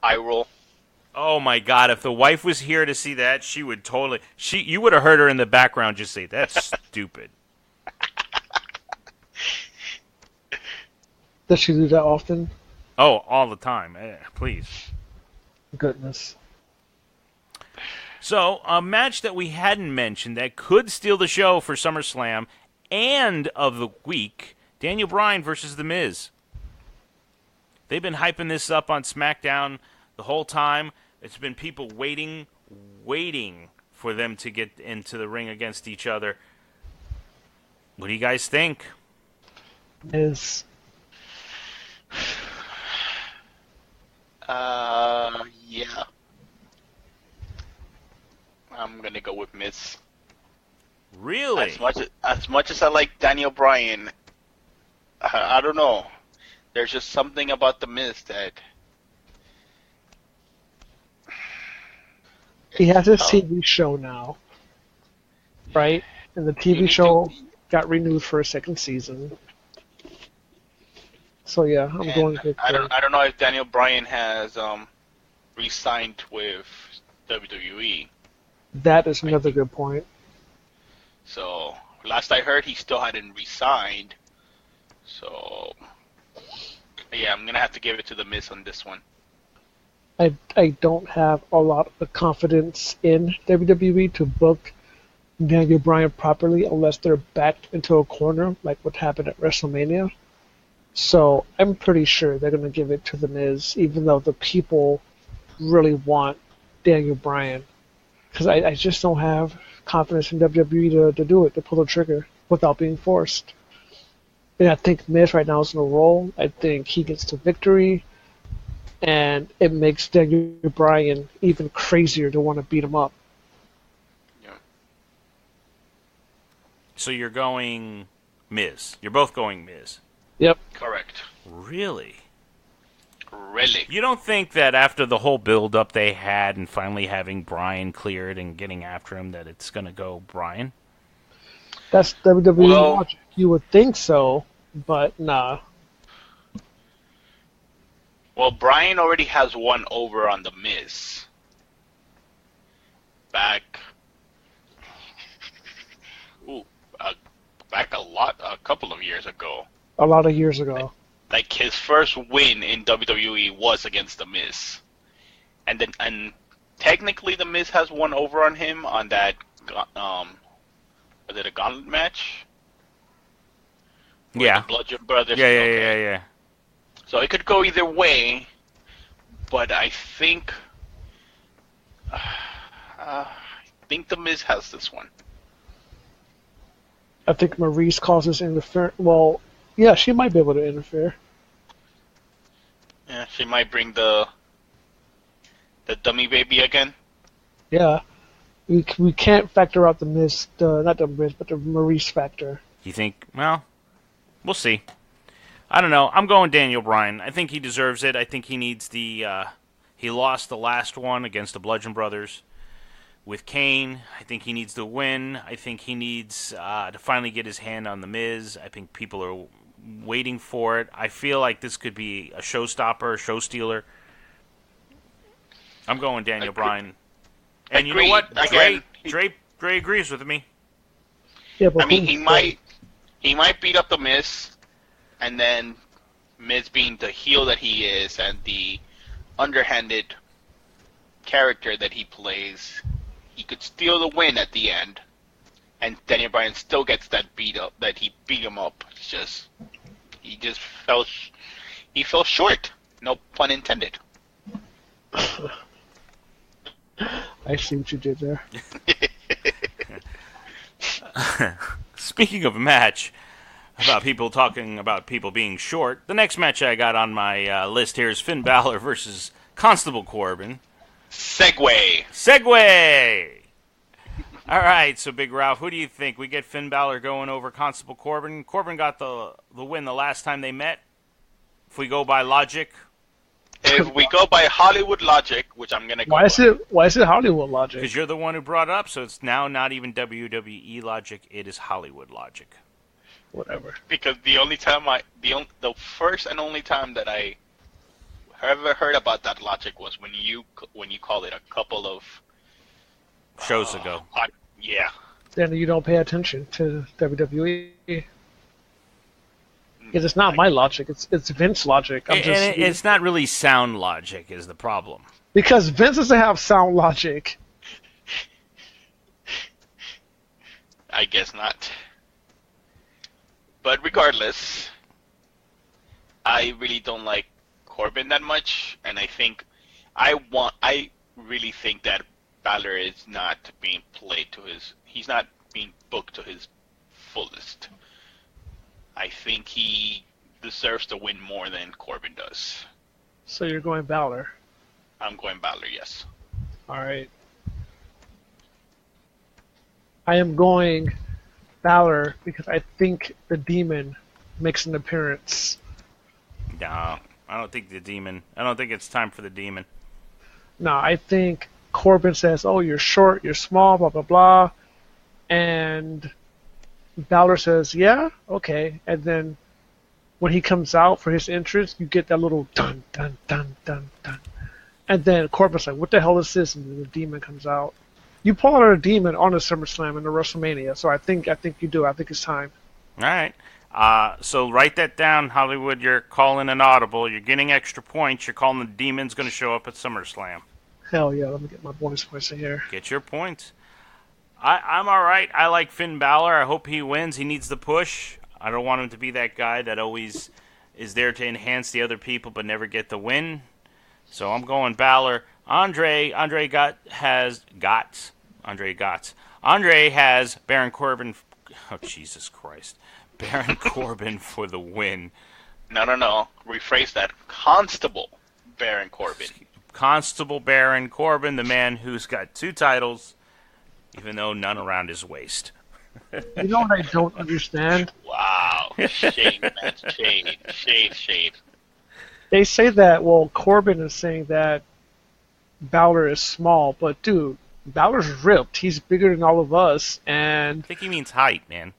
eye roll? Oh my God! If the wife was here to see that, she would totally. You would have heard her in the background just say, "That's stupid." Does she do that often? Oh, all the time. Please. Goodness. So, a match that we hadn't mentioned that could steal the show for SummerSlam and of the week, Daniel Bryan versus The Miz. They've been hyping this up on Smackdown the whole time. It's been people waiting for them to get into the ring against each other. What do you guys think? Is Yeah. I'm gonna go with Miz. Really? As much as I like Daniel Bryan, I don't know. There's just something about the Miz that he has his TV show now, right? And the TV show got renewed for a second season. So yeah, I'm going with. I don't know if Daniel Bryan has re-signed with WWE. That is another good point. So last I heard, he still hadn't re-signed. So yeah, I'm gonna have to give it to the Miz on this one. I don't have a lot of confidence in WWE to book Daniel Bryan properly unless they're backed into a corner like what happened at WrestleMania. So I'm pretty sure they're going to give it to The Miz, even though the people really want Daniel Bryan. Because I just don't have confidence in WWE to do it, to pull the trigger without being forced. And I think Miz right now is in a roll. I think he gets to victory, and it makes Daniel Bryan even crazier to want to beat him up. Yeah. So you're going Miz. You're both going Miz. Yep. Correct. Really? Really? You don't think that after the whole build-up they had and finally having Bryan cleared and getting after him that it's going to go Bryan? That's WWE Well- logic. You would think so, but nah. Well, Bryan already has one over on The Miz. Back a couple of years ago. A lot of years ago. Like his first win in WWE was against The Miz. And technically The Miz has one over on him on that, was it a gauntlet match? Yeah. The Bludgeon Brothers. Yeah. So it could go either way, but I think The Miz has this one. I think Maurice causes interference. Well, yeah, she might be able to interfere. Yeah, she might bring the dummy baby again. Yeah. We can't factor out the Miz, not the Miz, but the Maurice factor. You think? Well, we'll see. I don't know. I'm going Daniel Bryan. I think he deserves it. I think he needs the... he lost the last one against the Bludgeon Brothers with Kane. I think he needs to win. I think he needs to finally get his hand on The Miz. I think people are waiting for it. I feel like this could be a showstopper, a show stealer. I'm going Daniel Bryan. And you know what? Again, Dre agrees with me. Yeah, but I mean, he might beat up The Miz, and then Miz being the heel that he is and the underhanded character that he plays, he could steal the win at the end, and Daniel Bryan still gets that beat up, that he beat him up. It's just he fell short. No pun intended. I see what you did there. Speaking of a match, about people talking about people being short, the next match I got on my list here is Finn Balor versus Constable Corbin. Segway! All right, so Big Ralph, who do you think? We get Finn Balor going over Constable Corbin. Corbin got the win the last time they met. If we go by logic. If we go by Hollywood logic, which I'm gonna go Why is it Hollywood logic? Because you're the one who brought it up, so it's now not even WWE logic, it is Hollywood logic. Whatever. Because the first and only time that I ever heard about that logic was when you called it a couple of Shows ago. Yeah. Then you don't pay attention to WWE. Because it's not my logic, it's Vince logic. It's not really sound logic is the problem. Because Vince doesn't have sound logic. I guess not. But regardless, I really don't like Corbin that much, and I really think that Balor is not being played he's not being booked to his fullest. I think he deserves to win more than Corbin does. So you're going Balor. I'm going Balor, yes. Alright. I am going Balor because I think the Demon makes an appearance. No, I don't think it's time for the Demon. No, I think Corbin says, oh, you're short, you're small, blah, blah, blah. And Balor says, yeah, okay. And then when he comes out for his entrance, you get that little dun, dun, dun, dun, dun. And then Corbin's like, what the hell is this? And then the Demon comes out. You pull out a Demon on the SummerSlam and the WrestleMania, so I think you do. I think it's time. All right. So write that down, Hollywood. You're calling an audible. You're getting extra points. You're calling the Demon's going to show up at SummerSlam. Hell yeah, let me get my bonus points in here. Get your points. I'm all right. I like Finn Balor. I hope he wins. He needs the push. I don't want him to be that guy that always is there to enhance the other people but never get the win. So I'm going Balor. Andre has Baron Corbin. Oh, Jesus Christ. Baron Corbin for the win. No. Rephrase that. Constable Baron Corbin. Constable Baron Corbin, the man who's got 2 titles, even though none around his waist. You know what I don't understand? Wow. Shade, man. Shade. They say that, Corbin is saying that Balor is small, but dude, Balor's ripped. He's bigger than all of us, and I think he means height, man.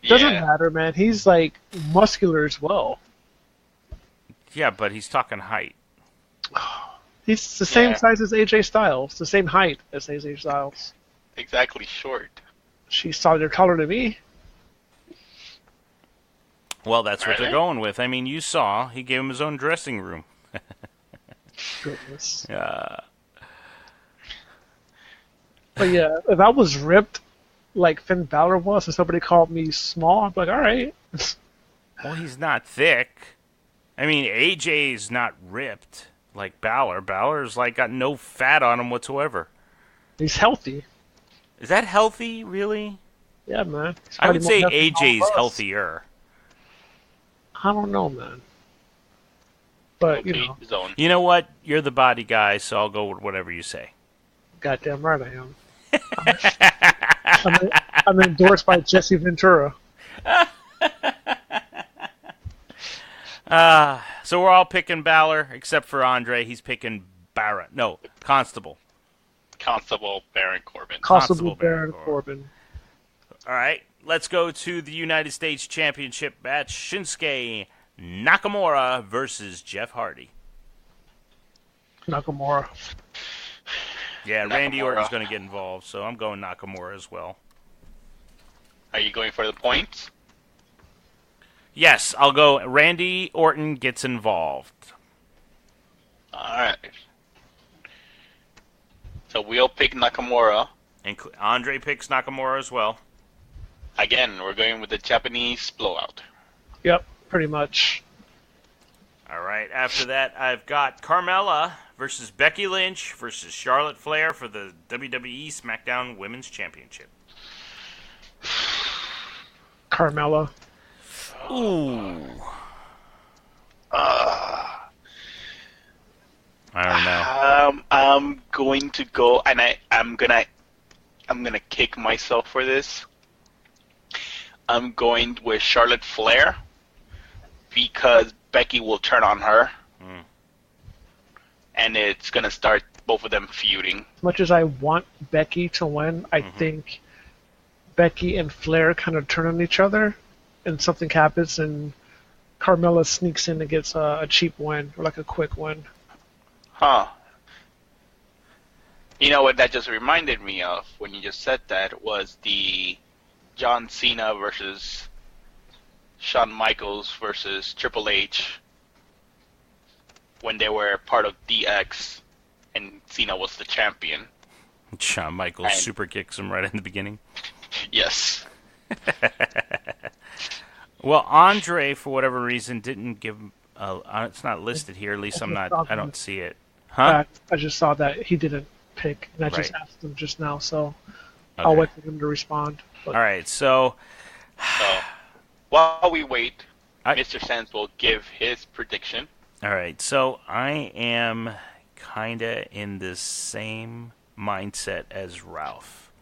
Doesn't matter, man. He's like muscular as well. Yeah, but he's talking height. He's the same Yeah. size as AJ Styles, the same height as AJ Styles. Exactly short. She's taller than me. Well, that's what they're Really? going with. I mean, you saw he gave him his own dressing room. Goodness. Uh, But yeah, if I was ripped like Finn Balor was and somebody called me small, I'd be like, all right. well, he's not thick. I mean, AJ's not ripped like Balor. Balor's like got no fat on him whatsoever. He's healthy. Is that healthy, really? Yeah, man. He's I would probably say more healthy than all AJ's of us. healthier. I don't know, man. But, you Okay, know, his own. You know what? You're the body guy, so I'll go with whatever you say. goddamn right I am. I'm endorsed by Jesse Ventura. So we're all picking Balor, except for Andre. He's picking Barrett. No, Constable. Constable Baron Corbin. Constable Baron Baron Corbin. All right, let's go to the United States Championship match. Shinsuke Nakamura versus Jeff Hardy. Nakamura. Yeah, Randy Nakamura. Orton's going to get involved, so I'm going Nakamura as well. Are you going for the points? Yes, I'll go Randy Orton gets involved. Alright. So we'll pick Nakamura. And Andre picks Nakamura as well. Again, we're going with the Japanese blowout. Yep, pretty much. All right, after that, I've got Carmella versus Becky Lynch versus Charlotte Flair for the WWE SmackDown Women's Championship. Carmella. Ooh. I don't know. I'm going to go, and I'm gonna kick myself for this. I'm going with Charlotte Flair because Becky will turn on her, and it's gonna start both of them feuding. As much as I want Becky to win, I think Becky and Flair kind of turn on each other, and something happens, and Carmella sneaks in and gets a cheap win, or like a quick win. Huh. You know what that just reminded me of when you just said that was the John Cena versus Shawn Michaels versus Triple H when they were part of DX and Cena was the champion. Shawn Michaels And- super kicks him right in the beginning. Yes. Well, Andre, for whatever reason, didn't give. It's not listed here. At least I don't see it. Huh? I just saw that he didn't pick, and I just Right. asked him just now, so I'll Okay. wait for him to respond. But All right. So So while we wait, I- Mr. Sands will give his prediction. All right, so I am kind of in the same mindset as Ralph.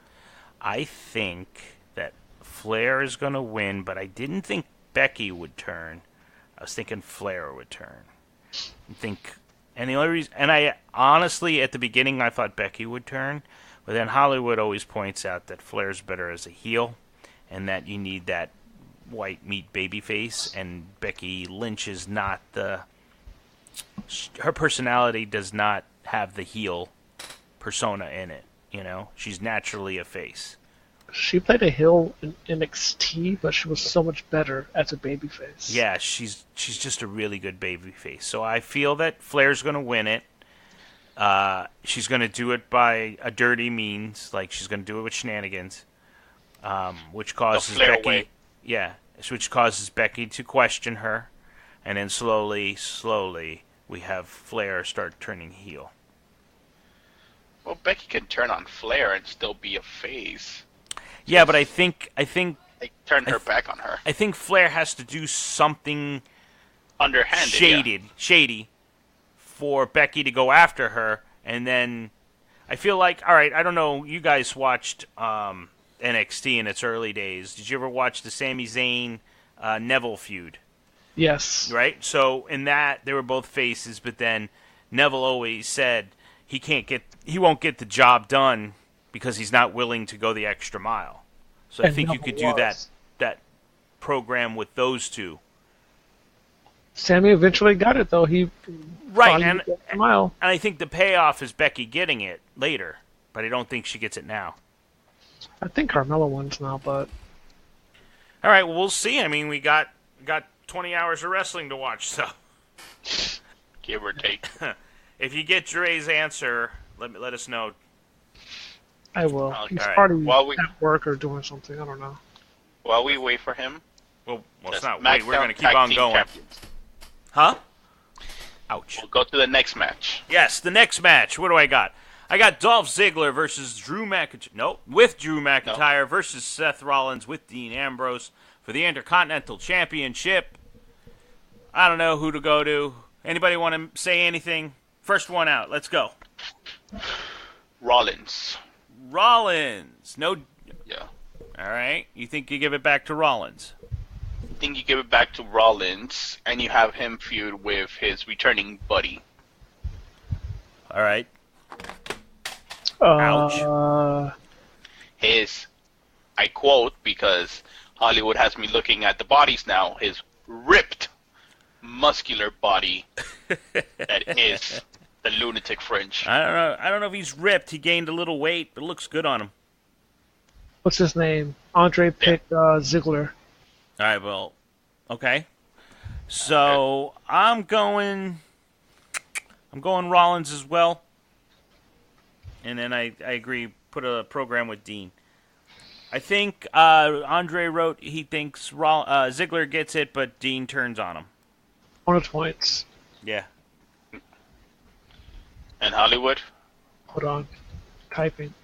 I think that Flair is going to win, but I didn't think Becky would turn. I was thinking Flair would turn. And the only reason, and I honestly, at the beginning, I thought Becky would turn, but then Hollywood always points out that Flair's better as a heel, and that you need that white meat baby face, and Becky Lynch is not her personality does not have the heel persona in it. You know, she's naturally a face. she played a heel in NXT, but she was so much better as a babyface. Yeah, she's just a really good baby face. So I feel that Flair's going to win it. She's going to do it by a dirty means, like she's going to do it with shenanigans, which causes Flair Becky. way. Yeah, which causes Becky to question her, and then slowly, we have Flair start turning heel. Well, Becky can turn on Flair and still be a face. Yeah, but I think They turned her back on her. I think Flair has to do something Underhanded. shady for Becky to go after her, and then I feel like, all right, I don't know, you guys watched NXT in its early days. Did you ever watch the Sami Zayn Neville feud? Yes. Right? So in that they were both faces, but then Neville always said he won't get the job done because he's not willing to go the extra mile. So I And think you Neville could do was. that program with those two. Sammy eventually got it, though. He Right, finally and got the smile. I think the payoff is Becky getting it later, but I don't think she gets it now. I think Carmella wins now, but All right, well, we'll see. I mean, we got 20 hours of wrestling to watch, so Give or take. if you get Dre's answer, let us know. I will. Okay. He's All right. probably While we- at work or doing something. I don't know. While we wait for him, Well, it's the not wait. We're SmackDown going to keep Tag on Team going. Champions. Huh? Ouch. We'll go to the next match. Yes, the next match. What do I got? I got Dolph Ziggler versus Drew McIntyre. Nope, with Drew McIntyre versus Seth Rollins with Dean Ambrose for the Intercontinental Championship. I don't know who to go to. Anybody want to say anything? First one out. Let's go. Rollins. Rollins. No. Yeah. All right. You think you give it back to Rollins? I think you give it back to Rollins, and you have him feud with his returning buddy. All right. Ouch. His, I quote, because Hollywood has me looking at the bodies now, his ripped, muscular body that is the Lunatic Fringe. I don't know. I don't know if he's ripped. He gained a little weight, but it looks good on him. What's his name? Andre picked Ziggler. All right, well, okay. So I'm going Rollins as well, and then I agree. Put a program with Dean. I think Andre wrote he thinks Ziggler gets it, but Dean turns on him. Bonus points. Yeah. And Hollywood? Hold on. Typing.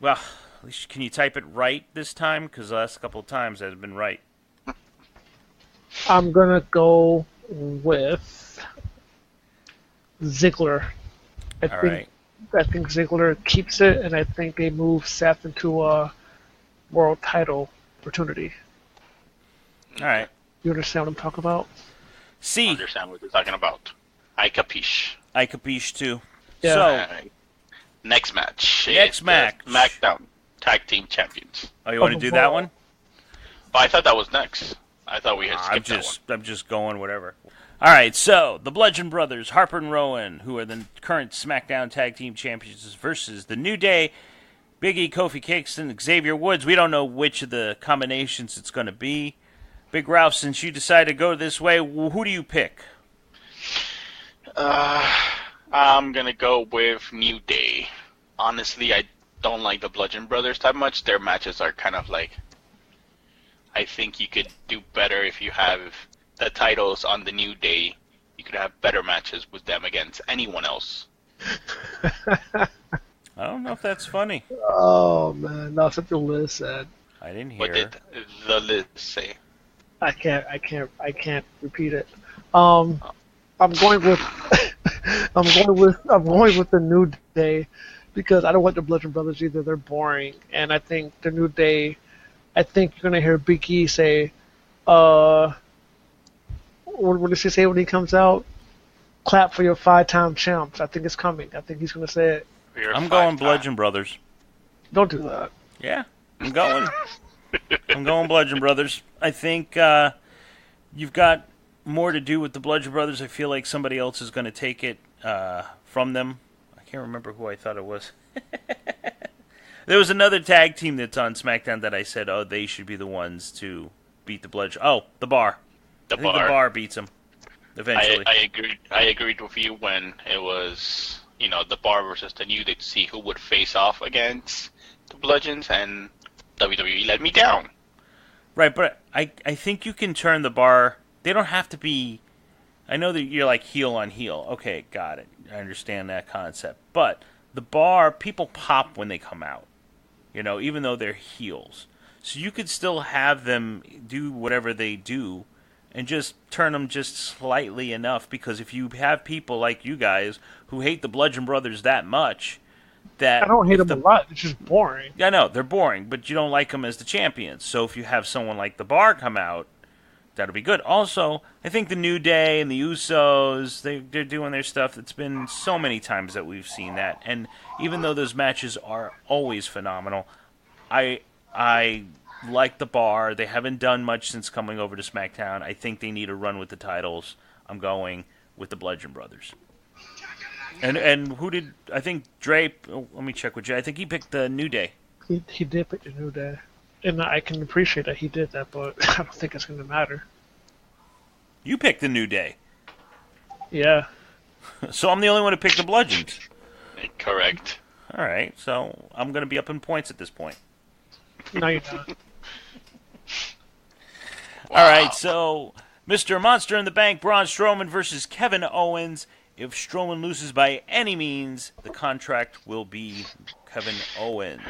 Well, at least can you type it right this time? Because the last couple of times that has been right. I'm gonna go with Ziggler. I think Ziggler keeps it, and I think they move Seth into a world title opportunity. All right. You understand what I'm talking about? See, Understand what you're talking about. I capiche. I capiche too. Yeah. So Alright. Next match. Next is the match. SmackDown Tag Team Champions. oh, you want to do that one? Oh, I thought that was next. I thought we had skipped I'm just going whatever. All right, so the Bludgeon Brothers, Harper and Rowan, who are the current SmackDown Tag Team Champions, versus the New Day, Big E, Kofi Kingston, Xavier Woods. We don't know which of the combinations it's going to be. Big Ralph, since you decided to go this way, who do you pick? I'm going to go with New Day. Honestly, I don't like the Bludgeon Brothers that much. Their matches are kind of like... I think you could do better if you have the titles on the New Day. You could have better matches with them against anyone else. I don't know if that's funny. Oh man, that's what the Liz said. I didn't hear. What did the list say? I can't repeat it. I'm going with I'm going with the New Day because I don't want the Bludgeon Brothers either. They're boring, and I think the New Day. I think you're gonna hear Big E say, what does he say when he comes out? Clap for your 5-time champs. I think it's coming. I think he's gonna say it. I'm going Bludgeon Brothers. Don't do that. Yeah, I'm going. I'm going Bludgeon Brothers. I think you've got more to do with the Bludgeon Brothers. I feel like somebody else is going to take it from them. I can't remember who I thought it was. There was another tag team that's on SmackDown that I said, oh, they should be the ones to beat the Bludgeon. Oh, the Bar. I think the Bar beats them eventually. I agreed with you when it was, the Bar versus the New Day to see who would face off against the Bludgeons, and WWE let me down. Right, but I think you can turn the Bar. They don't have to be. I know that you're like heel on heel. Okay, got it. I understand that concept. But the Bar, people pop when they come out. Even though they're heels. So you could still have them do whatever they do and just turn them just slightly enough, because if you have people like you guys who hate the Bludgeon Brothers that much, that I don't hate them a lot. It's just boring. Yeah, I know they're boring, but you don't like them as the champions. So if you have someone like the Bar come out, that'll be good. Also, I think the New Day and the Usos, they're doing their stuff. It's been so many times that we've seen that, and even though those matches are always phenomenal, I like the Bar. They haven't done much since coming over to SmackDown. I think they need a run with the titles. I'm going with the Bludgeon Brothers. And who did... I think Dre... Oh, let me check with Jay. I think he picked the New Day. He did pick the New Day. And I can appreciate that he did that, but I don't think it's going to matter. You picked the New Day. Yeah. So I'm the only one who picked the Bludgeons. Correct. All right, so I'm going to be up in points at this point. No, you're not. All right, so Mr. Monster in the Bank, Braun Strowman versus Kevin Owens. If Strowman loses by any means, the contract will be Kevin Owens.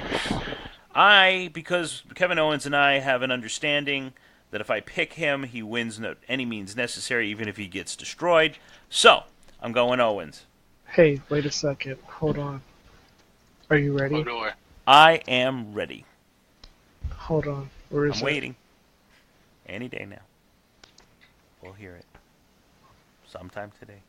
Because Kevin Owens and I have an understanding that if I pick him, he wins any means necessary, even if he gets destroyed. So, I'm going Owens. Hey, wait a second. Hold on. Are you ready? Hold on. I am ready. Hold on. Where is I'm waiting. Any day now. We'll hear it. Sometime today.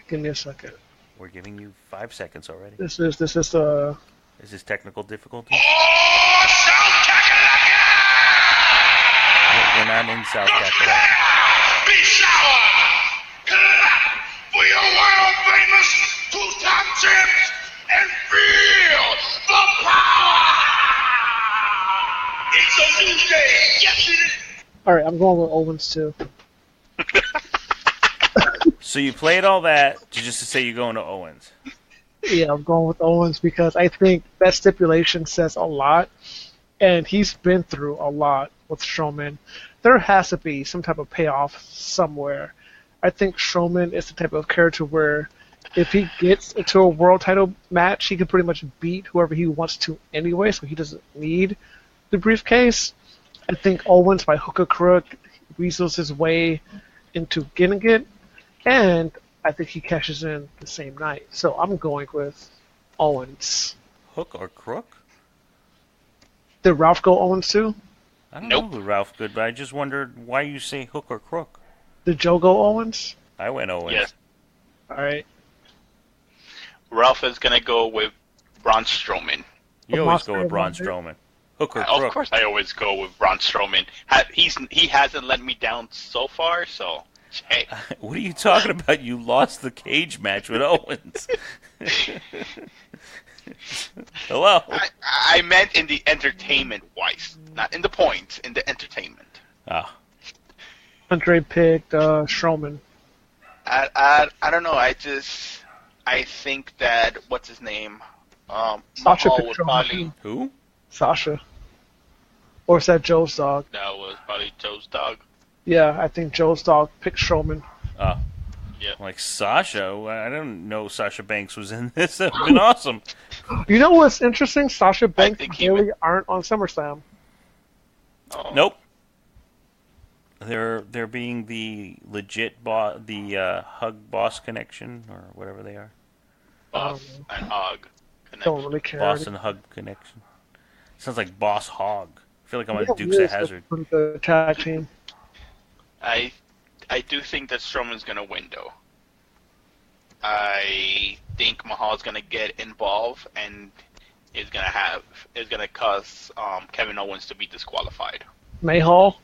Give me a second. We're giving you 5 seconds already. This is Is this technical difficulty? Oh, South Kakalaka! We're not in South Kakalaka. Be sour! Clap for your world famous two-time champs and feel the power! It's a new day! Yes, it is! Alright, I'm going with Owens too. So you played all that just to say you're going to Owens. Yeah, I'm going with Owens because I think that stipulation says a lot, and he's been through a lot with Strowman. There has to be some type of payoff somewhere. I think Strowman is the type of character where if he gets into a world title match, he can pretty much beat whoever he wants to anyway, so he doesn't need the briefcase. I think Owens, by hook or crook, weasels his way into getting it, and I think he cashes in the same night. So I'm going with Owens. Hook or crook? Did Ralph go Owens too? I don't Nope. know who Ralph good, but I just wondered why you say hook or crook. Did Joe go Owens? I went Owens. Yes. Alright. Ralph is going to go with Braun Strowman. You A always monster go with Braun wonder? Strowman. Hook or Of crook. course, I always go with Braun Strowman. He hasn't let me down so far, so hey. What are you talking about? You lost the cage match with Owens. Hello? I meant in the entertainment wise, not in the points, in the entertainment. Ah, Andre picked Strowman. I don't know. I think that what's his name? Sasha Mahal picked would Strowman. probably. who? Sasha. Or is that Joe's dog? That was probably Joe's dog. Yeah, I think Joe's dog picked Strowman. Oh. Yeah. Like Sasha? I don't know Sasha Banks was in this. That would have been awesome. You know what's interesting? Sasha Banks think and he Bayley aren't on SummerSlam. Oh. Nope. They're being the legit Hug Boss connection or whatever they are. Boss and Hog. Don't really care. Boss and Hug connection. Sounds like Boss Hog. I feel like I'm on Yeah, Dukes Will of Hazzard. Smith from the tag team. I do think that Strowman's gonna win though. I think Mahal's gonna get involved and is gonna cause Kevin Owens to be disqualified. Mahal.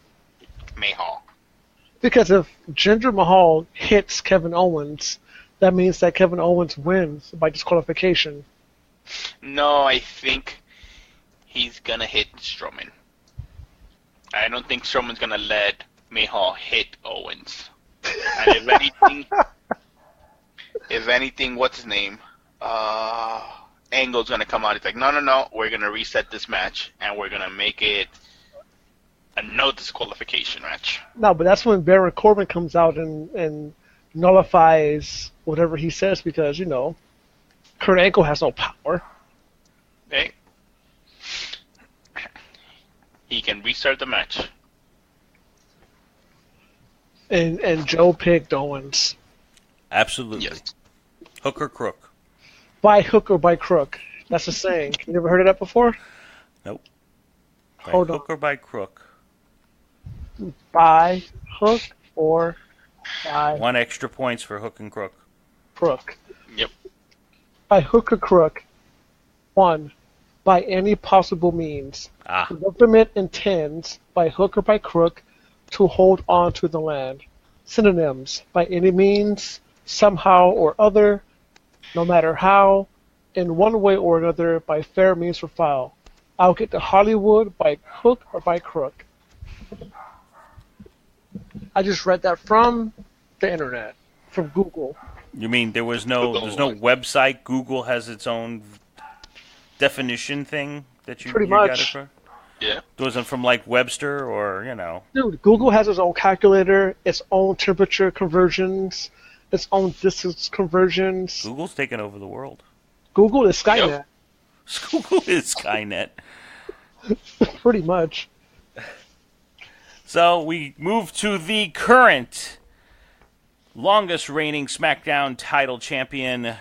Mahal. Because if Jinder Mahal hits Kevin Owens, that means that Kevin Owens wins by disqualification. No, I think he's gonna hit Strowman. I don't think Strowman's gonna let Mahal hit Owens. And if anything, what's his name? Angle's gonna come out. He's like, no, we're gonna reset this match and we're gonna make it a no disqualification match. No, but that's when Baron Corbin comes out and nullifies whatever he says because, you know, Kurt Angle has no power. Okay? He can restart the match. And Joe picked Owens. Absolutely. Yes. Hook or crook? By hook or by crook. That's a saying. You never heard of that before? Nope. By Hold hook or by crook? By hook or by 1 extra points for hook and crook. crook. Yep. By hook or crook. 1. by any possible means. Ah. The government intends, by hook or by crook, to hold on to the land. Synonyms: by any means, somehow or other, no matter how, in one way or another, by fair means or foul. I'll get to Hollywood by hook or by crook. I just read that from the internet, from Google. You mean there's no website? Google has its own definition thing that you Pretty got much. it from? Yeah. It wasn't from like Webster or, you know. Dude, Google has its own calculator, its own temperature conversions, its own distance conversions. Google's taking over the world. Google is Skynet. Yep. Google is Skynet. Pretty much. So we move to the current longest reigning SmackDown title champion,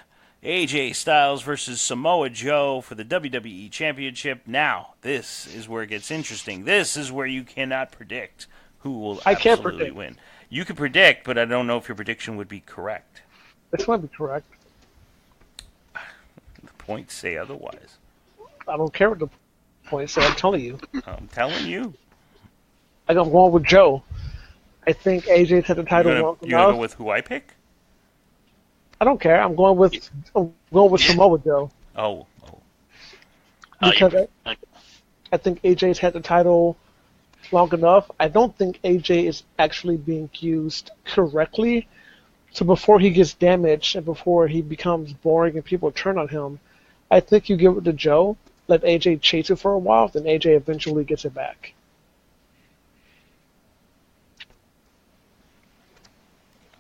AJ Styles versus Samoa Joe for the WWE Championship. Now, this is where it gets interesting. This is where you cannot predict who will absolutely win. You can predict, but I don't know if your prediction would be correct. This might be correct. The points say otherwise. I don't care what the points say. I'm telling you. I'm telling you. I'm going with Joe. I think AJ's had the title long You're gonna enough. go with who I pick? I don't care. I'm going with Samoa Joe. Oh. Because I think AJ's had the title long enough. I don't think AJ is actually being used correctly. So before he gets damaged and before he becomes boring and people turn on him, I think you give it to Joe, let AJ chase it for a while, then AJ eventually gets it back.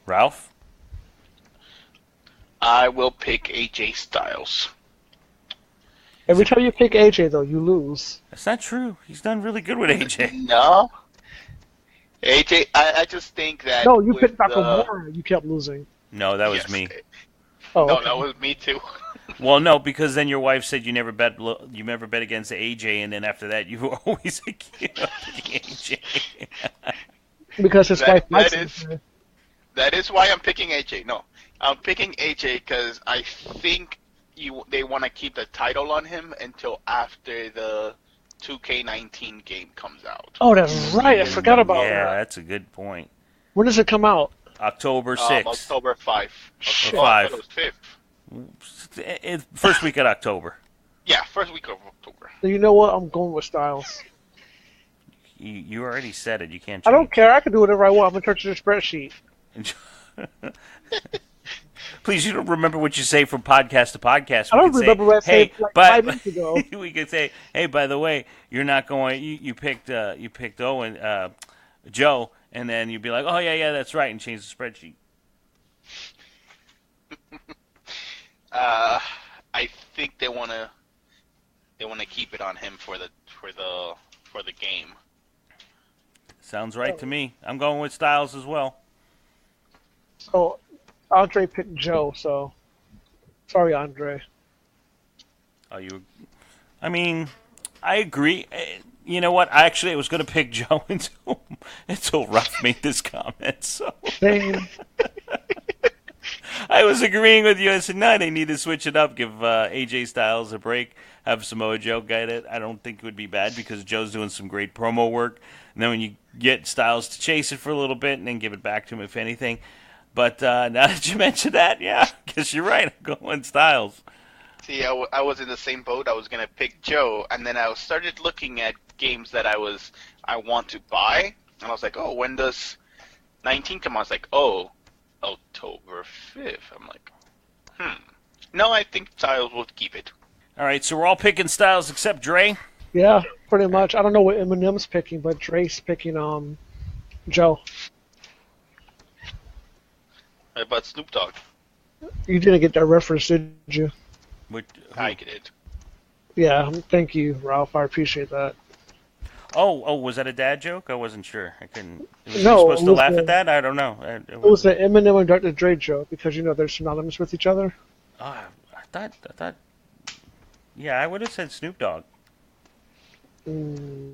Ralph? I will pick AJ Styles. Every time you pick AJ, though, you lose. That's not true. He's done really good with AJ. No. AJ, I just think that... No, you with picked Nakamura. You kept losing. No, that was Yes. me. Oh, No, okay. that was me too. Well, no, because then your wife said you never bet against AJ, and then after that you were always picking AJ. Because his wife likes that him. is that is why I'm picking AJ. No, I'm picking AJ because I think they want to keep the title on him until after the 2K19 game comes out. Oh, that's right. I forgot about Yeah, that. that's a good point. When does it come out? October 6th. October 5. Shit. I thought it was 5th. First week of October. Yeah, first week of October. You know what? I'm going with Styles. You already said it. You can't change. I don't care. I can do whatever I want. I'm in charge of the spreadsheet. Please, you don't remember what you say from podcast to podcast. I don't remember what I said like 5 minutes ago. We could say, hey, by the way, you're not going. You picked Owen, Joe, and then you'd be like, oh yeah, that's right, and change the spreadsheet. I think they wanna keep it on him for the game. Sounds right to me. I'm going with Styles as well. So, Andre picked Joe, so... Sorry, Andre. I mean, I agree. You know what? I was going to pick Joe until Ralph made this comment. So Same. I was agreeing with you. I said, no, they need to switch it up. Give AJ Styles a break. Have Samoa Joe guide it. I don't think it would be bad because Joe's doing some great promo work. And then when you get Styles to chase it for a little bit and then give it back to him, if anything. But now that you mentioned that, yeah, I guess you're right. I'm going Styles. See, I was in the same boat. I was gonna pick Joe, and then I started looking at games that I want to buy, and I was like, oh, when does 19 come out? I was like, oh, October 5th. I'm like, no, I think Styles will keep it. All right, so we're all picking Styles except Dre. Yeah, pretty much. I don't know what Eminem's picking, but Dre's picking Joe. How about Snoop Dogg? You didn't get that reference, did you? I get it. Yeah, thank you, Ralph. I appreciate that. Oh, was that a dad joke? I wasn't sure. I couldn't. Was you No, supposed it to was laugh the- at that? I don't know. It was the Eminem and Dr. Dre joke because, they're synonymous with each other. I thought. Yeah, I would have said Snoop Dogg. No.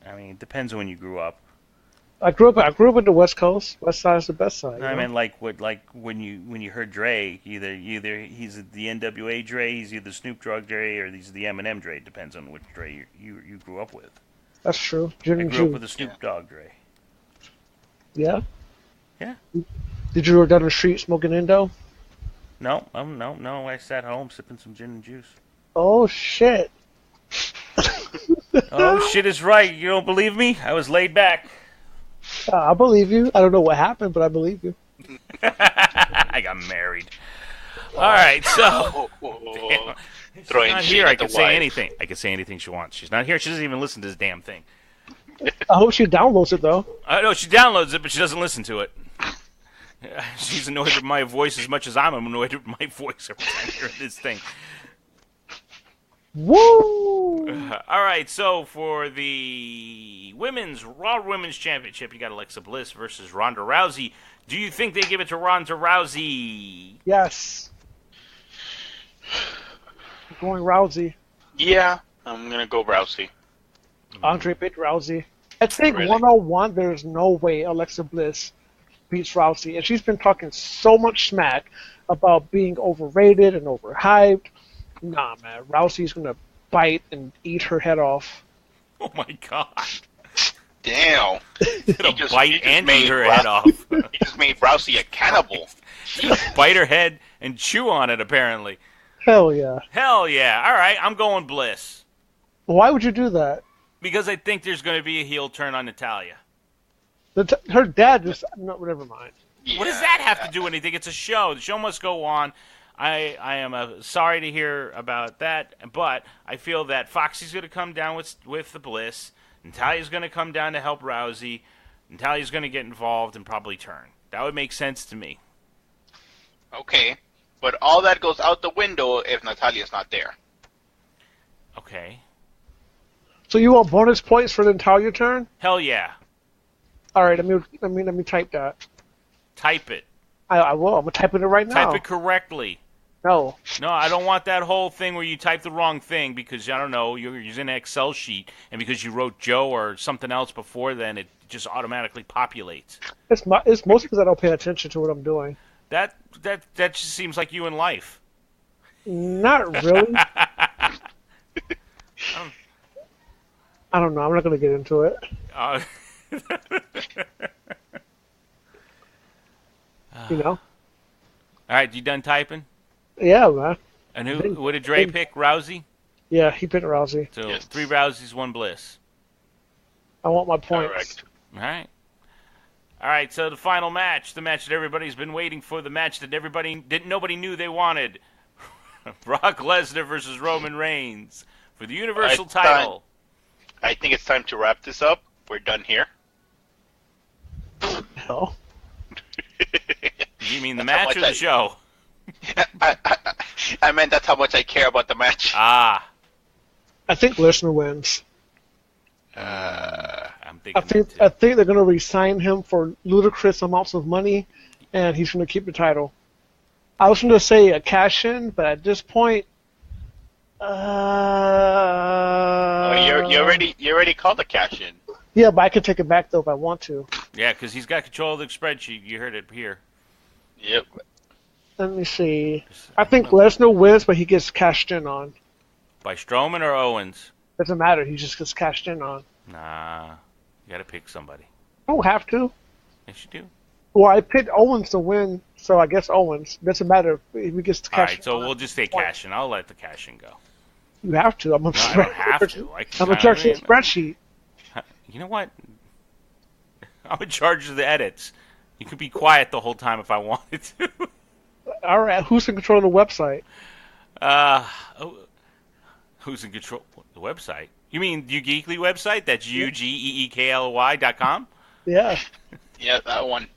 I mean, it depends on when you grew up. I grew up in the West Coast. West Side is the best side. No, I mean, like when you heard Dre, either he's the NWA Dre, he's either Snoop Dogg Dre, or he's the Eminem Dre. Depends on which Dre you grew up with. That's true. I grew up with the Snoop Dogg Dre. Yeah. Yeah. Did you go down the street smoking Indo? No. I sat home sipping some gin and juice. Oh shit. Oh shit is right. You don't believe me? I was laid back. I believe you. I don't know what happened, but I believe you. I got married. All right, so she's not here. I can say anything. I can say anything she wants. She's not here. She doesn't even listen to this damn thing. I hope she downloads it though. I know she downloads it, but she doesn't listen to it. She's annoyed with my voice as much as I'm annoyed with my voice every time I hear this thing. Woo! All right, so for the Raw Women's Championship, you got Alexa Bliss versus Ronda Rousey. Do you think they give it to Ronda Rousey? Yes. I'm going Rousey. Yeah, I'm gonna go Rousey. Andre picked Rousey. I think Really? 101, there's no way Alexa Bliss beats Rousey. And she's been talking so much smack about being overrated and overhyped. Nah, man. Rousey's going to bite and eat her head off. Oh, my God. Damn. Gonna bite and eat her head off. He just made Rousey a cannibal. Bite her head and chew on it, apparently. Hell yeah. Hell yeah. All right, I'm going Bliss. Why would you do that? Because I think there's going to be a heel turn on Natalya. Her dad just... No, never mind. Yeah. What does that have to do with anything? It's a show. The show must go on. I am sorry to hear about that, but I feel that Foxy's going to come down with the Bliss. Natalya's going to come down to help Rousey. Natalya's going to get involved and probably turn. That would make sense to me. Okay, but all that goes out the window if Natalya's not there. Okay. So you want bonus points for the Natalya turn? Hell yeah. All right, let me type that. Type it. I will. I'm typing it right now. Type it correctly. No. No, I don't want that whole thing where you type the wrong thing because, I don't know, you're using an Excel sheet, and because you wrote Joe or something else before then, it just automatically populates. It's mostly because I don't pay attention to what I'm doing. That just seems like you in life. Not really. I don't know. I'm not going to get into it. You know? All right, you done typing? Yeah, man. And what did Dre pick? Rousey? Yeah, he picked Rousey. So Yes. 3 Rouseys, 1 Bliss. I want my points. Correct. All right. All right, so the final match, the match that everybody's been waiting for, the match that nobody knew they wanted. Brock Lesnar versus Roman Reigns for the Universal title. I think it's time to wrap this up. We're done here. No. You mean the That's how match or much the show? I meant that's how much I care about the match. Ah, I think Lesnar wins. I'm thinking I think that too. they're going to re-sign him for ludicrous amounts of money, and he's going to keep the title. I was going to say a cash-in, but at this point, You already called the cash in. yeah, but I can take it back though if I want to. Yeah, because he's got control of the spreadsheet. You heard it here. Yep. Let me see. I think Lesnar wins, but he gets cashed in on. By Strowman or Owens? Doesn't matter. He just gets cashed in on. Nah, you got to pick somebody. I don't have to. Yes, you do. Well, I picked Owens to win, so I guess Owens. Doesn't matter if he gets All cashed right, so in. we'll just say cash in. I'll let the cash in go. You have to. I'm a No, I don't have to. I'm in charge of the spreadsheet. You know what? I'm in charge of the edits. You could be quiet the whole time if I wanted to. All right, who's in control of the website? Who's in control? The website? You mean YouGeekly website? That's UGEEKLY.com? Yeah. Yeah, that one.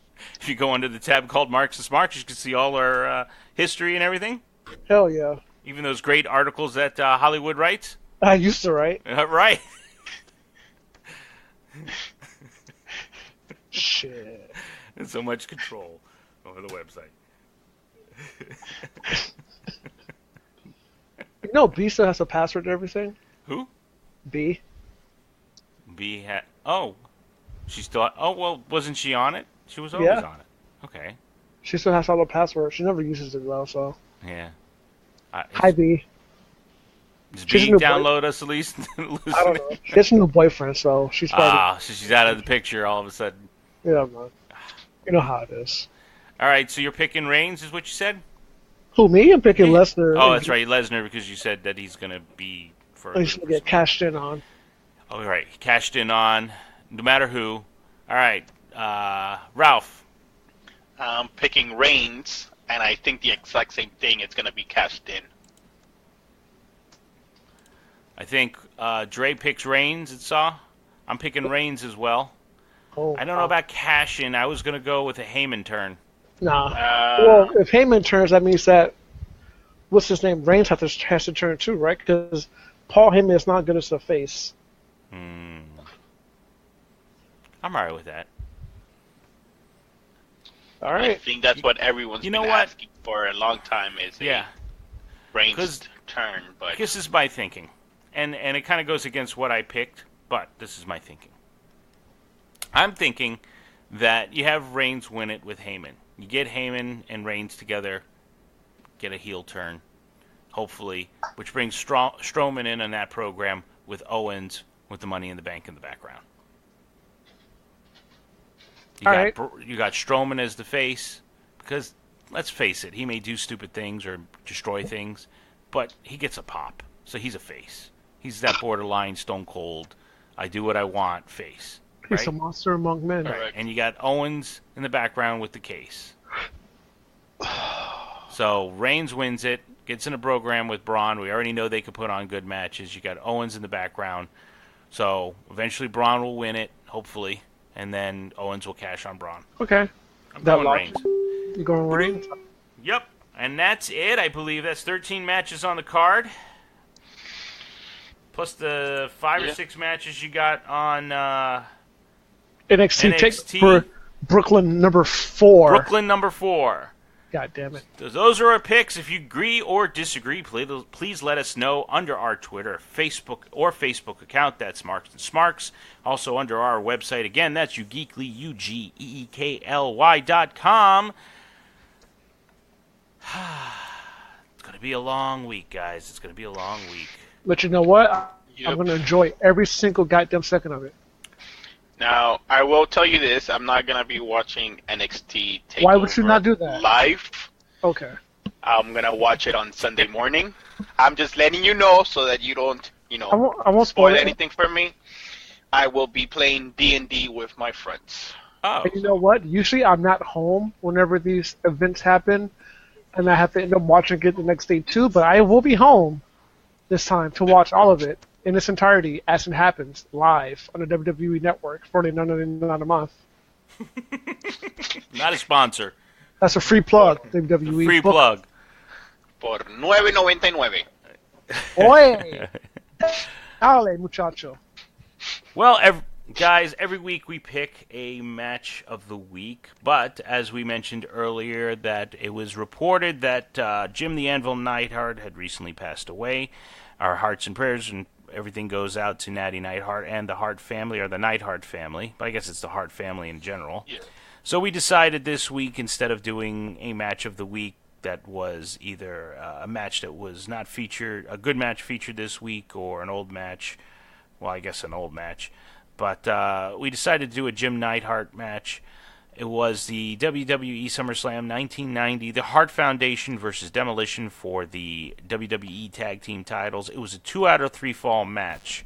If you go under the tab called Marks and Smarks, you can see all our history and everything. Hell yeah. Even those great articles that Hollywood writes. I used to write. Right. Shit. And so much control over the website. You know, B still has a password to everything. Who? B. Oh. She's still. Oh well, wasn't she on it? She was always on it. Okay. She still has all the passwords. She never uses it though. So. Yeah. Hi B. Does She's B a new download us at least? I don't know. She has a new boyfriend, so she's probably. So she's out of the picture all of a sudden. Yeah, man. You know how it is. All right, so you're picking Reigns, is what you said? Who, me? I'm picking Lesnar. Oh, that's right, Lesnar, because you said that he's going to be for. He's going to get cashed in on. All right, cashed in on, no matter who. All right, Ralph. I'm picking Reigns, and I think the exact same thing. It's going to be cashed in. I think Dre picks Reigns at Saw. I'm picking Reigns as well. Oh, I don't know about cash in. I was going to go with a Heyman turn. Nah. Well, if Heyman turns, that means that, what's his name? Reigns has to turn too, right? Because Paul Heyman is not good as a face. I'm alright with that. All right. I think that's what everyone's been asking for a long time is a Reigns turn. But this is my thinking. And it kind of goes against what I picked, but this is my thinking. I'm thinking that you have Reigns win it with Heyman. You get Heyman and Reigns together, get a heel turn, hopefully, which brings Strowman in on that program with Owens with the Money in the Bank in the background. You got Strowman as the face, because, let's face it, he may do stupid things or destroy things, but he gets a pop, so he's a face. He's that borderline Stone Cold, I do what I want face. He's right? a monster among men. Right. And you got Owens in the background with the case. So Reigns wins it, gets in a program with Braun. We already know they can put on good matches. You got Owens in the background. So eventually Braun will win it, hopefully, and then Owens will cash on Braun. Okay. I'm going Reigns. You going Reigns? Yep. And that's it, I believe. That's 13 matches on the card. Plus the 5 or 6 matches you got on NXT TakeOver Brooklyn number 4. Brooklyn number 4. God damn it. Those are our picks. If you agree or disagree, please let us know under our Twitter, Facebook account. That's Smarks and Smarks. Also under our website. Again, that's ugeekly, UGEEKLY.com. It's going to be a long week, guys. It's going to be a long week. But you know what? I'm going to enjoy every single goddamn second of it. Now, I will tell you this. I'm not going to be watching NXT TakeOver Why would you not do that? live. Okay. I'm going to watch it on Sunday morning. I'm just letting you know so that you don't, I won't spoil anything for me. I will be playing D&D with my friends. Oh. And you know what? Usually I'm not home whenever these events happen, and I have to end up watching it the next day too, but I will be home this time to watch all of it in its entirety as it happens live on the WWE Network for $49.99 a month. Not a sponsor. That's a free plug, WWE. Free plug. Por $9.99. Oye! Dale, muchacho. Well, guys, every week we pick a match of the week, but as we mentioned earlier, that it was reported that Jim The Anvil Neidhart had recently passed away. Our hearts and prayers and everything goes out to Natty Neidhart and the Hart family, or the Neidhart family, but I guess it's the Hart family in general. Yeah. So we decided this week, instead of doing a match of the week that was either a match that was not featured, a good match featured this week, or an old match, well, I guess an old match, but we decided to do a Jim Neidhart match. It was the WWE SummerSlam 1990, the Hart Foundation versus Demolition for the WWE Tag Team titles. It was a 2 out of 3 fall match.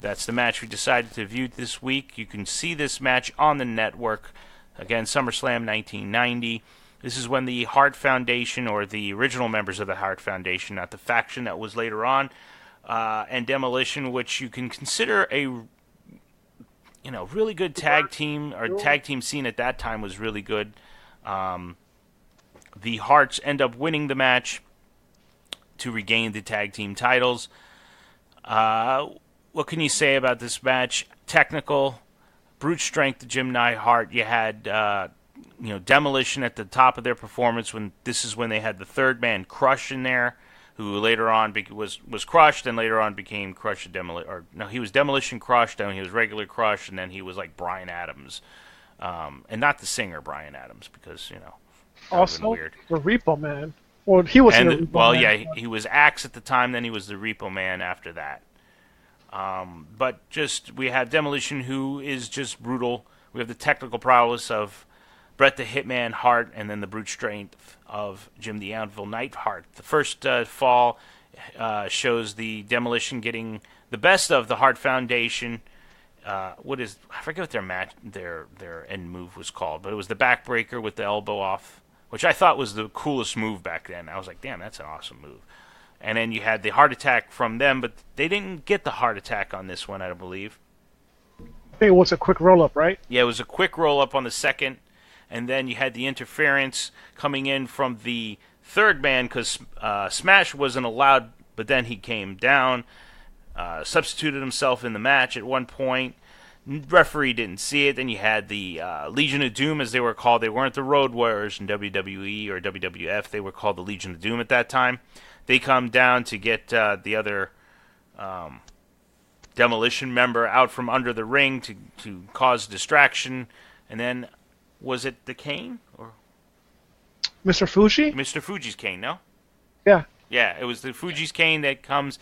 That's the match we decided to view this week. You can see this match on the network. Again, SummerSlam 1990. This is when the Hart Foundation, or the original members of the Hart Foundation, not the faction that was later on, and Demolition, which you can consider a really good tag team, or tag team scene at that time was really good. The Harts end up winning the match to regain the tag team titles. What can you say about this match? Technical, brute strength to Jim Neidhart. You had Demolition at the top of their performance. This is when they had the third man Crush in there, who later on was crushed, and later on became Crush Demolition. Or no, he was Demolition Crushed, then he was regular Crush, and then he was like Bryan Adams, and not the singer Bryan Adams, because that would've been Also, weird. the Repo Man. Well, he was the And Repo Man. yeah, he was Axe at the time. Then he was the Repo Man after that. But we have Demolition, who is just brutal. We have the technical prowess of Bret the Hitman Hart, and then the brute strength of Jim the Anvil Neidhart. The first fall shows the Demolition getting the best of the Hart Foundation. I forget what their end move was called, but it was the backbreaker with the elbow off, which I thought was the coolest move back then. I was like, damn, that's an awesome move. And then you had the heart attack from them, but they didn't get the heart attack on this one, I believe. I think it was a quick roll-up, right? Yeah, it was a quick roll-up on the second, and then you had the interference coming in from the third man, because Smash wasn't allowed, but then he came down, substituted himself in the match at one point. Referee didn't see it. Then you had the Legion of Doom, as they were called. They weren't the Road Warriors in WWE or WWF. They were called the Legion of Doom at that time. They come down to get the other Demolition member out from under the ring to cause distraction. And then, was it the Kane? Or Mr. Fuji? Mr. Fuji's Kane, no? Yeah. Yeah, it was the Fuji's Kane that comes,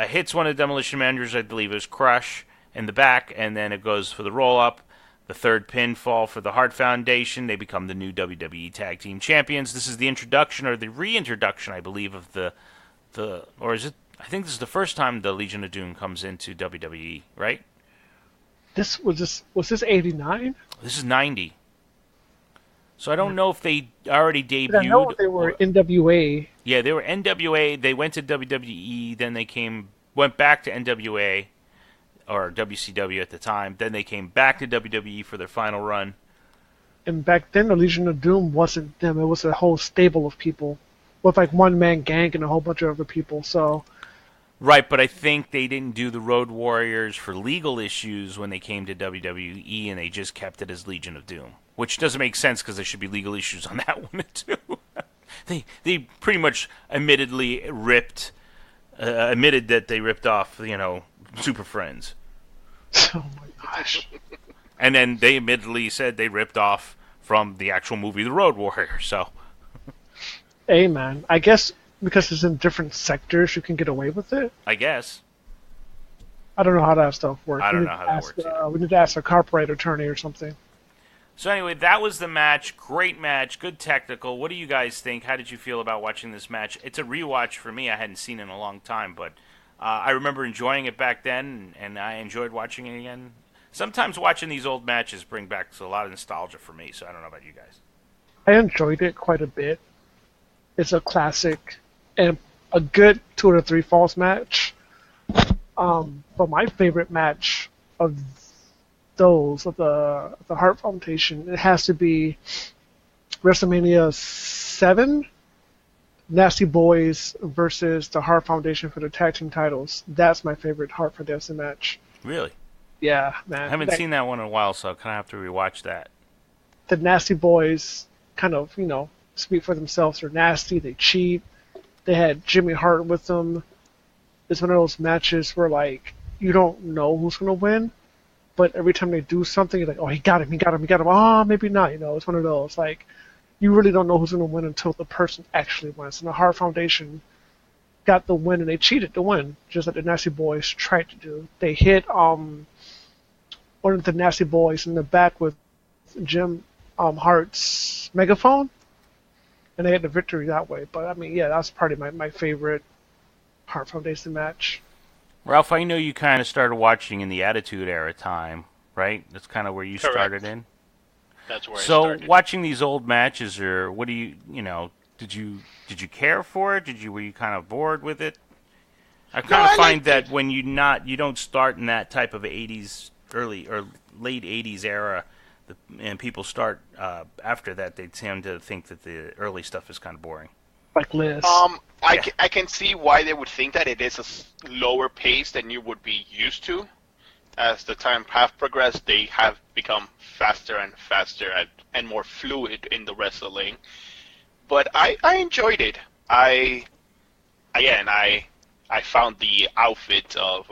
hits one of the Demolition members, I believe it was Crush, in the back, and then it goes for the roll-up. The third pinfall for the Hart Foundation. They become the new WWE Tag Team Champions. This is the introduction, or the reintroduction, I believe, of or is it? I think this is the first time the Legion of Doom comes into WWE, right? Was this 89? This is 90. So I don't know if they already debuted. I know they were NWA. Yeah, they were NWA. They went to WWE. Then they went back to NWA. Or WCW at the time. Then they came back to WWE for their final run. And back then, the Legion of Doom wasn't them. It was a whole stable of people with like one-man gang and a whole bunch of other people. So, right, but I think they didn't do the Road Warriors for legal issues when they came to WWE, and they just kept it as Legion of Doom, which doesn't make sense because there should be legal issues on that one too. They pretty much admitted that they ripped off Super Friends. oh my gosh. And then they admittedly said they ripped off from the actual movie The Road Warrior. So, Hey man, I guess because it's in different sectors, you can get away with it. I guess. I don't know how that stuff works. I don't know how that works either. We need to ask a corporate attorney or something. So anyway, that was the match. Great match. Good technical. What do you guys think? How did you feel about watching this match? It's a rewatch for me. I hadn't seen it in a long time, but I remember enjoying it back then, and I enjoyed watching it again. Sometimes watching these old matches bring back a lot of nostalgia for me, so I don't know about you guys. I enjoyed it quite a bit. It's a classic and a good 2 to 3 falls match. But my favorite match of those of the Hart Foundation, it has to be WrestleMania 7. Nasty Boys versus the Hart Foundation for the tag team titles. That's my favorite Hart Foundation match. Really? Yeah, man. I haven't seen that one in a while, so I kind of have to rewatch that. The Nasty Boys kind of, speak for themselves. They're nasty. They cheat. They had Jimmy Hart with them. It's one of those matches where, like, you don't know who's going to win, but every time they do something, you're like, oh, he got him. Oh, maybe not. It's one of those, like, you really don't know who's going to win until the person actually wins. And the Hart Foundation got the win, and they cheated to win, just like the Nasty Boys tried to do. They hit one of the Nasty Boys in the back with Jim Hart's megaphone, and they had the victory that way. But, I mean, yeah, that's probably my favorite Hart Foundation match. Ralph, I know you kind of started watching in the Attitude Era time, right? That's kind of where you started in? That's where I So started. watching these old matches, or what do you, did you care for it? Were you kind of bored with it? I kind of find that when you don't start in that type of 80s, early or late 80s era, and people start after that, they tend to think that the early stuff is kind of boring. Like Liz. I can see why they would think that it is a lower pace than you would be used to. As the time have progressed, they have become faster and faster and more fluid in the wrestling. But I enjoyed it. I again, I found the outfit of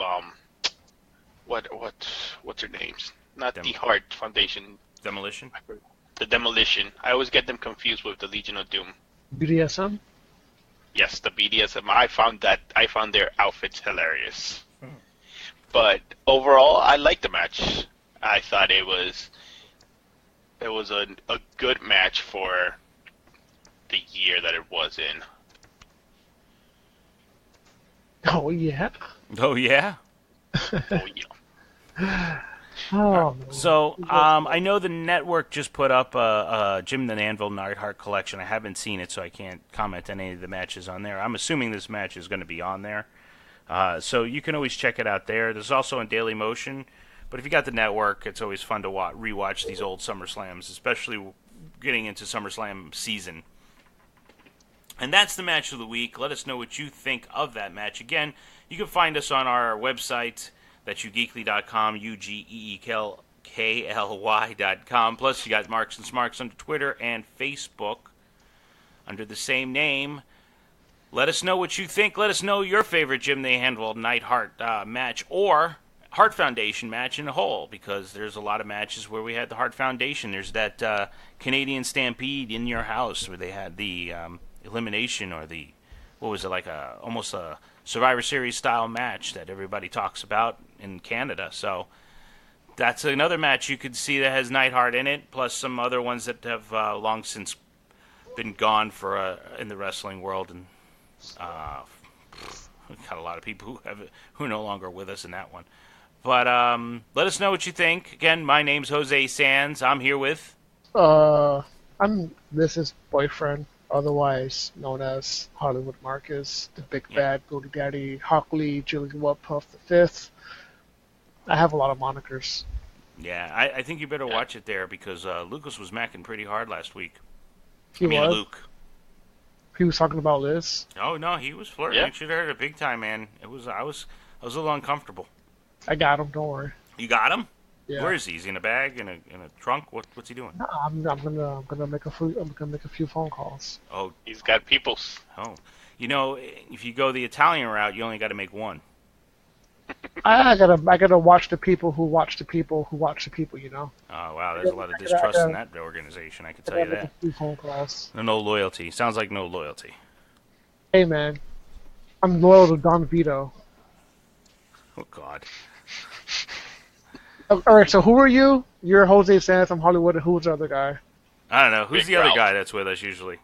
what's her names? Not the Hart Foundation. Demolition. The Demolition. I always get them confused with the Legion of Doom. BDSM? Yes, the BDSM. I found their outfits hilarious. But overall, I liked the match. I thought it was a good match for the year that it was in. Oh, yeah? Oh, yeah? Oh, yeah. Oh, So, I know the network just put up a Jim the Anvil Neidhart collection. I haven't seen it, so I can't comment on any of the matches on there. I'm assuming this match is going to be on there. So you can always check it out there. There's also on Daily Motion. But if you got the network, it's always fun to rewatch these old SummerSlams, especially getting into SummerSlam season. And that's the match of the week. Let us know what you think of that match. Again, you can find us on our website. That's ugeekly.com, UGEEKLY.com. Plus, you got Marks and Smarks on Twitter and Facebook under the same name. Let us know what you think. Let us know your favorite Jim the Anvil Neidhart match or Hart Foundation match in a whole, because there's a lot of matches where we had the Hart Foundation. There's that Canadian Stampede in your house where they had the elimination, or the, what was it, like almost a Survivor Series style match that everybody talks about in Canada. So that's another match you could see that has Neidhart in it, plus some other ones that have long since been gone for in the wrestling world, and we've got a lot of people who are no longer with us in that one. But let us know what you think. Again, my name's Jose Sands. I'm here with I'm Mrs. Boyfriend, otherwise known as Hollywood Marcus, the Big Bad Booty Daddy, Hockley, Jilly Puff the Fifth. I have a lot of monikers. Yeah, I think you better watch it there, because Lucas was macking pretty hard last week. Luke. He was talking about Liz. Oh no, he was flirting. Yeah. You should have heard it big time, man. I was a little uncomfortable. I got him. Don't worry. You got him? Yeah. Where is he? Is he in a bag, in a trunk? What's he doing? No, I'm gonna make a few phone calls. Oh, He's got peoples. oh. You know, if you go the Italian route, you only got to make one. I gotta watch the people who watch the people who watch the people. You know. Oh wow, there's a lot of distrust in that organization. I can tell you Make a that. few phone calls. No loyalty. Sounds like no loyalty. Hey man, I'm loyal to Don Vito. Oh God. All right, so who are you? You're Jose Sands from Hollywood, and who's the other guy? I don't know. Who's Big the other Ralph. guy that's with us usually?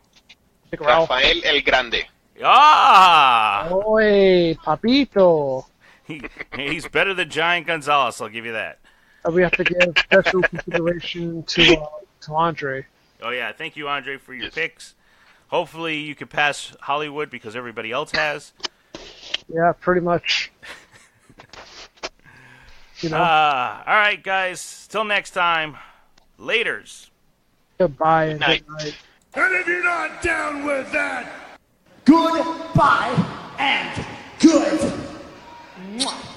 Big Ralph. Rafael El Grande. Ah! Oy, Papito. He's better than Giant Gonzalez, I'll give you that. We have to give special consideration to Andre. Oh, yeah. Thank you, Andre, for your picks. Hopefully you can pass Hollywood, because everybody else has. Yeah, pretty much. You know. All right, guys. Till next time. Laters. Goodbye and Night. good night. And if you're not down with that, Goodbye and good. Mwah.